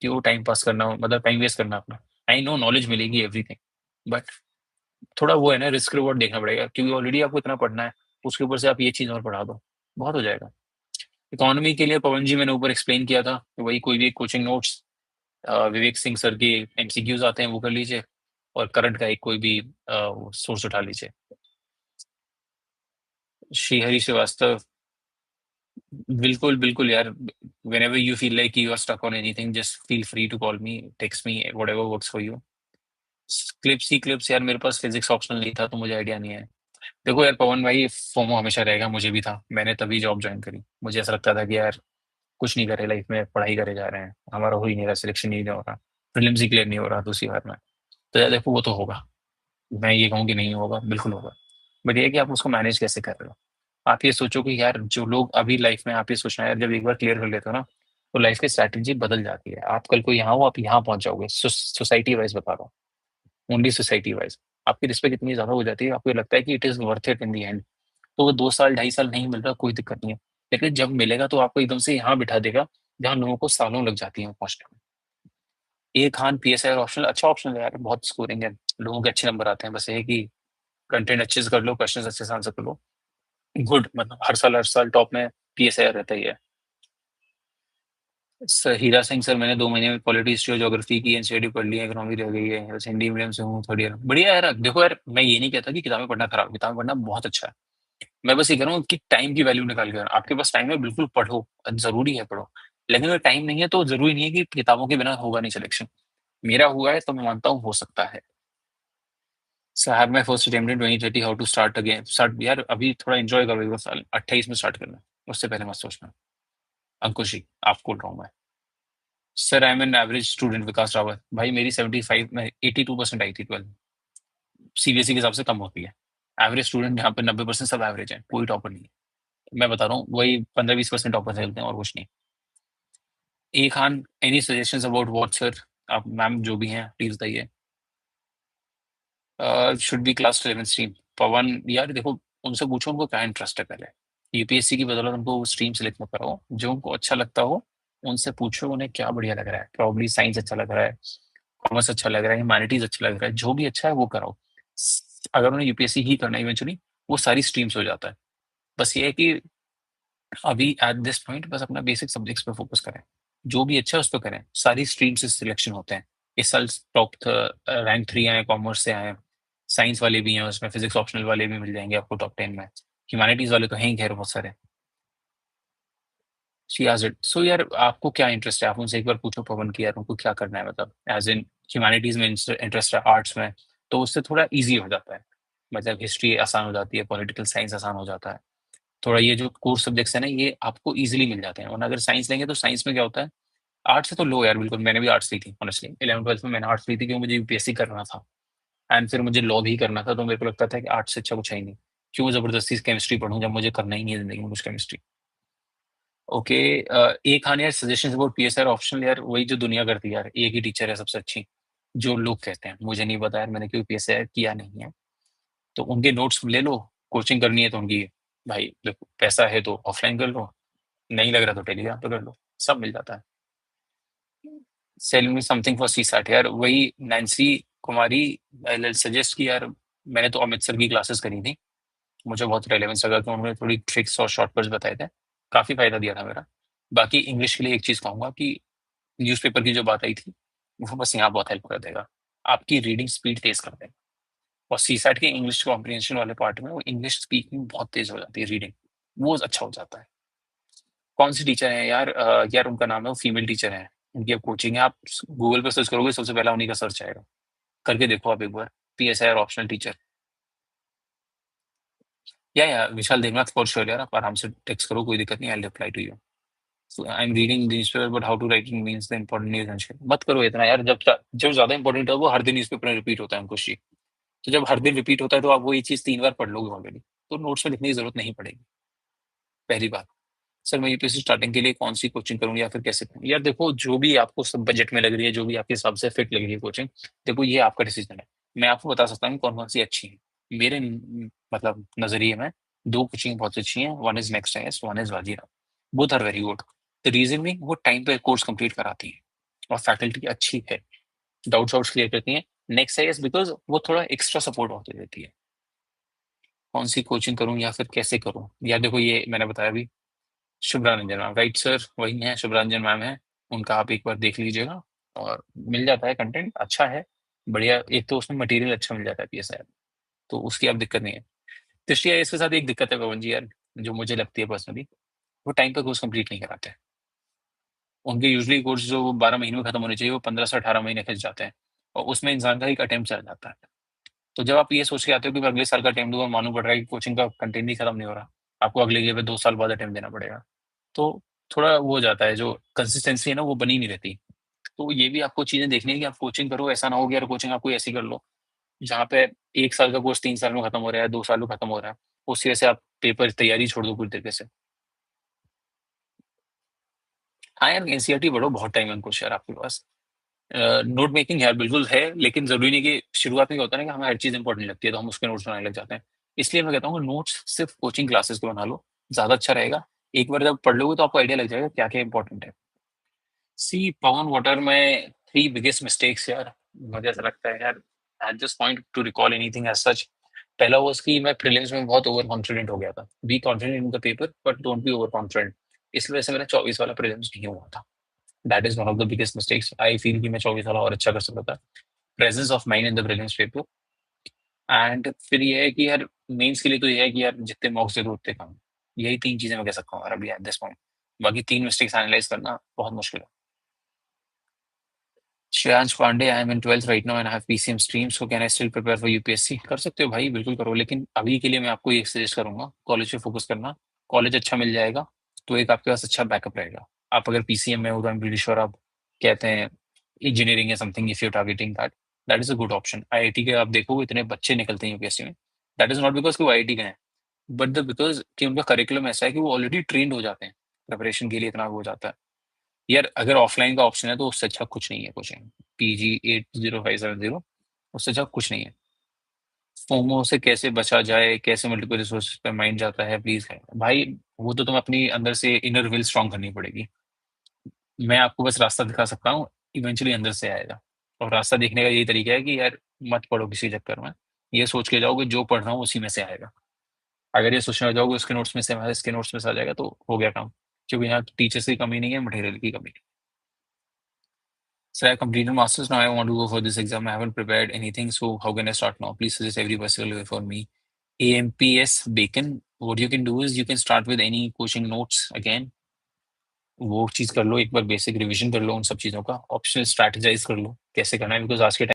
क्यों टाइम पास करना, मतलब टाइम वेस्ट करना अपना। आई नो नॉलेज मिलेगी एवरीथिंग, बट थोड़ा वो है ना, रिस्क रिवॉर्ड देखना पड़ेगा, क्योंकि ऑलरेडी आपको इतना पढ़ना है, उसके ऊपर से आप ये चीज और पढ़ा दो, बहुत हो जाएगा। इकोनॉमी के लिए पवन जी मैंने ऊपर एक्सप्लेन किया था, कि वही कोई भी coaching notes, Vivek Singh sir के एमसीक्यूज आते हैं वो कर लीजिए, और करंट का एक कोई भी सोर्स उठा लीजिए। श्रीहरि श्रीवास्तव, बिल्कुल बिल्कुल यार, whenever you feel like you are stuck on anything, just feel free to call me, text me, whatever works for you। Clips he clips, यार मेरे पास फिजिक्स ऑप्शनल नहीं था तो मुझे आइडिया नहीं है। देखो यार पवन भाई, फोमो हमेशा रहेगा, मुझे भी था, मैंने तभी जॉब ज्वाइन करी, मुझे ऐसा लगता था कि यार कुछ नहीं करे लाइफ में, पढ़ाई करे जा रहे हैं, हमारा हो ही नहीं रहा, सिलेक्शन ही नहीं हो रहा, प्रीलिम्स ही क्लियर नहीं हो रहा दूसरी बार में। तो यार देखो वो तो होगा, मैं ये कहूँ कि नहीं होगा, बिल्कुल होगा, बट ये है कि आप उसको मैनेज कैसे कर रहे हो। आप ये सोचो कि यार जो लोग अभी लाइफ में, आप ये सोचना है यार, जब एक बार क्लियर कर लेते हो ना, तो लाइफ की स्ट्रैटेजी बदल जाती है। आप कल को यहाँ हो, आप यहाँ पहुंच जाओगे, सोसाइटी वाइज बता रहा हूँ, ओनली सोसाइटी वाइज आपकी रिस्पेक्ट इतनी ज्यादा हो जाती है, आपको ये लगता है कि it is worth it in the and. तो वो 2 साल 2.5 साल नहीं मिल रहा, कोई दिक्कत नहीं है, लेकिन जब मिलेगा तो आपको एकदम से यहाँ बिठा देगा जहाँ लोगों को सालों लग जाती है पहुंचने में। ए खान पीएसआई ऑप्शनल अच्छा ऑप्शन है यार, बहुत स्कोरिंग है, लोगों के अच्छे नंबर आते हैं, बस ये है कि कंटेंट अच्छे से कर लो, क्वेश्चन अच्छे से आंसर कर लो, गुड, मतलब हर साल टॉप में पीएसआई रहता ही है। सर हीरा सिंह, सर मैंने 2 महीने में पॉलिटी हिस्ट्री और ज्योग्राफी की एनसीईआरटी पढ़ ली है, इकोनॉमी रह गई है, बस हिंदी मीडियम से हूँ, थर्ड ईयर। बढ़िया यार, देखो यार मैं ये नहीं कहता कि किताबें पढ़ना खराब, किताबें पढ़ना बहुत अच्छा है, मैं बस ये कह रहा हूँ कि टाइम की वैल्यू निकाल कर, आपके पास टाइम है बिल्कुल पढ़ो, जरूरी है पढ़ो, लेकिन अगर टाइम नहीं है तो जरूरी नहीं है कि किताबों के बिना होगा नहीं सिलेक्शन। मेरा हुआ है तो मैं मानता हूँ हो सकता है। Sir have my first attempt in 2030, how to start again? Start यार अभी थोड़ा एंजॉय करो, एक बार साल 28 में स्टार्ट करना, उससे पहले मत सोचना। अंकुश जी, आपको बोल रहा हूँ मैं। Sir I am an average student, Vikas Rawat भाई, मेरी 75 में 82% आई थी 12, सीबीएसई के हिसाब से कम होती है। एवरेज स्टूडेंट यहाँ पे 90% सब एवरेज है, कोई टॉपर नहीं है। मैं बता रहा हूँ, वही 15-20% टॉपर चलते हैं और कुछ नहीं। A Khan, any suggestions about what sir? आप मैम जो भी हैं प्लीज बताइए। Should be class 11 stream. Pawan यार देखो, उनसे पूछो उनको क्या इंटरेस्ट है पहले, यूपीएससी की बदौलत उनको स्ट्रीम सेलेक्ट मत कराओ, जो उनको अच्छा लगता हो उनसे पूछो उन्हें क्या बढ़िया लग रहा है, प्रॉब्ली साइंस अच्छा लग रहा है, कॉमर्स अच्छा लग रहा है, ह्यूमैनिटीज अच्छा लग रहा है, जो भी अच्छा है वो कराओ। अगर उन्हें यूपीएससी ही करना है इवेंचुअली, वो सारी स्ट्रीम्स हो जाता है। बस ये है कि अभी एट दिस पॉइंट बस अपना बेसिक सब्जेक्ट्स पे फोकस करें, जो भी अच्छा है उस पर करें। सारी स्ट्रीम से सिलेक्शन होते हैं। इस साल टॉप रैंक 3 आए, कॉमर्स से आए, साइंस वाले भी हैं उसमें, फिजिक्स ऑप्शनल वाले भी मिल जाएंगे आपको टॉप 10 में, ह्यूमैनिटीज वाले तो हैं ही खैर बहुत सारे। She has it. सो यार आपको क्या इंटरेस्ट है, आप उनसे एक बार पूछो पवन की यार उनको क्या करना है, मतलब एज इन ह्यूमैनिटीज में इंटरेस्ट है, आर्ट्स में, तो उससे थोड़ा इजी हो जाता है। मतलब हिस्ट्री आसान हो जाती है, पॉलिटिकल साइंस आसान हो जाता है। थोड़ा ये जो कोर सब्जेक्ट्स है ना ये आपको इजीली मिल जाते हैं, वरना अगर साइंस लेंगे तो साइंस में क्या होता है, आर्ट्स से तो लो यार बिल्कुल। मैंने भी आर्ट्स ली थी ऑनेस्टली, 11th 12th में मैंने आर्ट्स ली थी क्योंकि मुझे यूपीएससी करना था, एंड फिर मुझे लॉ भी करना था, तो मेरे को लगता था कि आर्ट्स से अच्छा कुछ है ही नहीं, क्यों जबरदस्ती केमिस्ट्री पढ़ूं जब मुझे करना ही नहीं है जिंदगी में कुछ केमिस्ट्री। ओके। एक हाँ यार सजेशन अबाउट पीएसआर ऑप्शनल, यार वही जो दुनिया करती है यार, एक ही टीचर है सबसे अच्छी, जो लोग कहते हैं, मुझे नहीं पता यार, मैंने क्यों पीएसआर किया नहीं है। तो उनके नोट्स ले लो, कोचिंग करनी है तो उनकी, भाई देखो पैसा है तो ऑफलाइन कर लो, नहीं लग रहा तो टेलीग्राम पे कर लो, सब मिल जाता है। Sell me something for CSAT, यार वही नैन्सी कुमारी, आई सजेस्ट कि यार मैंने तो अमित सर की क्लासेस करी थी, मुझे बहुत रेलेवेंस लगा कि उन्होंने थोड़ी ट्रिक्स और शॉर्टकट्स बताए थे, काफी फायदा दिया था मेरा। बाकी इंग्लिश के लिए एक चीज कहूंगा कि न्यूज़पेपर की जो बात आई थी, वो बस यहाँ बहुत हेल्प कर देगा, आपकी रीडिंग स्पीड तेज कर देगा। और सी सैट के इंग्लिश कॉम्प्रिहेंशन वाले पार्ट में वो इंग्लिश स्पीकिंग बहुत तेज हो जाती है, रीडिंग वो अच्छा हो जाता है। कौन सी टीचर है यार, यार उनका नाम है, वो फीमेल टीचर है, उनकी अब कोचिंग है, आप गूगल पे सर्च करोगे सबसे पहला उन्हीं का सर्च आएगा, करके देखो आप एक बार, पीएसआई और ऑप्शनल टीचर। या विशाल देवनाथ फॉर श्योर यार, आप आराम से टेक्स्ट करो, कोई दिक्कत नहीं, I reply to you. So I'm reading the newspaper, but how to writing means the important news and shit. मत करो इतना यार, जब ज्यादा इंपॉर्टेंट है वो हर दिन न्यूज़पेपर में रिपीट होता है उनको शी, तो जब हर दिन रिपीट होता है तो आप वो ये चीज 3 बार पढ़ लोगे ऑलरेडी, तो नोट्स में लिखने की जरूरत नहीं पड़ेगी। पहली बात, सर मैं यूपीएससी स्टार्टिंग के लिए कौन सी कोचिंग करूँ या फिर कैसे करूँ, यार देखो जो भी आपको सब बजट में लग रही है, जो भी आपके हिसाब से फिट लग रही है कोचिंग, देखो ये आपका डिसीजन है। मैं आपको बता सकता हूँ कौन कौन सी अच्छी है। मेरे मतलब नजरिए में दो कोचिंग बहुत अच्छी हैं, one is next IAS, one is Vajirao. Both are very good. The reason भी वो टाइम पे कोर्स कंप्लीट कराती है और फैकल्टी अच्छी है, डाउट्स आउट्स क्लियर करती है। नेक्स्ट आईएएस बिकॉज वो थोड़ा एक्स्ट्रा सपोर्ट बहुत देती है। कौन सी कोचिंग करूँ या फिर कैसे करूँ, यार देखो ये मैंने बताया अभी, Shubhra Ranjan ma'am, right sir वही है, शुभ्रा रंजन मैम है, उनका आप एक बार देख लीजिएगा, और मिल जाता है कंटेंट अच्छा है, बढ़िया, एक तो उसमें मटेरियल अच्छा मिल जाता है पीएसआई, तो उसकी अब दिक्कत नहीं है। दृष्टि आईएएस के साथ एक दिक्कत है पवन जी यार, जो मुझे लगती है पर्सनली, वो टाइम पे कोर्स कंप्लीट नहीं कराते हैं। उनके यूजली कोर्स जो 12 महीने में खत्म होने चाहिए वो 15 से 18 महीने खिंच जाते हैं, और उसमें इंसान का एक अटेम्प्ट चल जाता है। तो जब आप ये सोच के आते हो कि मैं अगले साल का अटेम्प्ट दूंगा, मालूम पड़ रहा है कि कोचिंग का कंटेंट ही खत्म नहीं हो रहा, आपको अगले ईयर पे 2 साल बाद अटेम्प्ट देना पड़ेगा, तो थोड़ा वो हो जाता है, जो कंसिस्टेंसी है ना वो बनी नहीं रहती। तो ये भी आपको चीजें देखनी है कि आप कोचिंग करो, ऐसा ना हो कि यार कोचिंग आप कोई ऐसी कर लो जहाँ पे 1 साल का कोर्स 3 साल में खत्म हो रहा है, 2 साल में खत्म हो रहा है, उसी वजह से आप पेपर तैयारी छोड़ दो पूरी तरीके से। हाँ यार एनसीईआरटी पढ़ो, बहुत टाइम है उनको यार आपके पास। नोट मेकिंग यार बिल्कुल है, लेकिन जरूरी नहीं कि शुरुआत में क्या होता है ना कि हमें हर चीज इंपॉर्टेंट लगती है तो हम उसके नोट्स बनाने लग जाते हैं। इसलिए मैं कहता हूँ नोट्स सिर्फ कोचिंग क्लासेस के बना लो, ज्यादा अच्छा रहेगा। एक बार जब पढ़ लोगे तो आपको आइडिया लग जाएगा क्या क्या इंपॉर्टेंट है। सी पवन वाटर में 3 बिगेस्ट मिस्टेक्स यार, मुझे ऐसा लगता है यार, at this point to recall anything as such. पहला वो कि मैं प्रीलिम्स में बहुत ओवर कॉन्फिडेंट हो गया था, be confident in the paper but don't be over confident. इस वजह से मेरा 24 वाला प्रीलिम्स नहीं हुआ था। That is one of the biggest mistakes, I feel कि मैं 24 वाला और अच्छा कर सकता था। Presence of mind in the prelims paper. And फिर ये है कि यार मेंस के लिए तो ये है कि यार जितने मॉक्स दे दो उतने कम। यही 3 चीजें मैं कह सकता हूँ यार अभी एट दिस पॉइंट। बाकी 3 मिस्टेक्स एनालाइज करना बहुत मुश्किल है। Shreyansh Pandey, I am in 12th right now and I have PCM stream, so can I still prepare for UPSC? कर सकते हो भाई, बिल्कुल करो, लेकिन अभी के लिए मैं आपको ये सजेस्ट करूंगा कॉलेज पे फोकस करना। कॉलेज अच्छा मिल जाएगा तो एक आपके पास अच्छा बैकअप रहेगा। आप अगर पीसीएम में हो तो आई एम प्रीटी श्योर आप कहते हैं इंजीनियरिंग या something, if you targeting that, that is a good option. IIT के आप देखो इतने बच्चे निकलते हैं यूपीएससी में, दैट इज नॉट बिकॉज कि वो आईआईटी गए हैं, बट द बिकॉज कि उनका करिकुलम ऐसा है कि वो ऑलरेडी ट्रेंड हो जाते हैं, प्रिपरेशन के लिए इतना वो हो जाता है। यार अगर ऑफलाइन का ऑप्शन है तो उससे अच्छा कुछ नहीं है कोचिंग। PG 80570, उससे अच्छा कुछ नहीं है। फोमो से कैसे बचा जाए, कैसे मल्टीपल रिसोर्सेज पे माइंड जाता है, प्लीज है भाई, वो तो तुम्हें अपनी अंदर से इनर विल स्ट्रांग करनी पड़ेगी। मैं आपको बस रास्ता दिखा सकता हूँ, इवेंचुअली अंदर से आएगा। और रास्ता देखने का यही तरीका है कि यार मत पढ़ो किसी चक्कर में, ये सोच के जाओ कि जो पढ़ रहा हूँ उसी में से आएगा। अगर ये सोचने लग जाओगे उसके नोट्स में से हमारे इसके नोट्स में से आ जाएगा तो हो गया काम। क्योंकि यहाँ टीचर्स की कमी नहीं है, मटेरियल की कमी। Sir, I completed masters. Now I want to go for this exam. I haven't prepared anything, so how can I start now? Please suggest every possible way for me. AMPS Bacon. What you can do is you can start with any coaching notes again. वो चीज कर लो, एक बार basic revision कर लो उन सब चीजों का, ऑप्शनल स्ट्रैटेजाइज कर लो कैसे करना है, बिकॉज आज के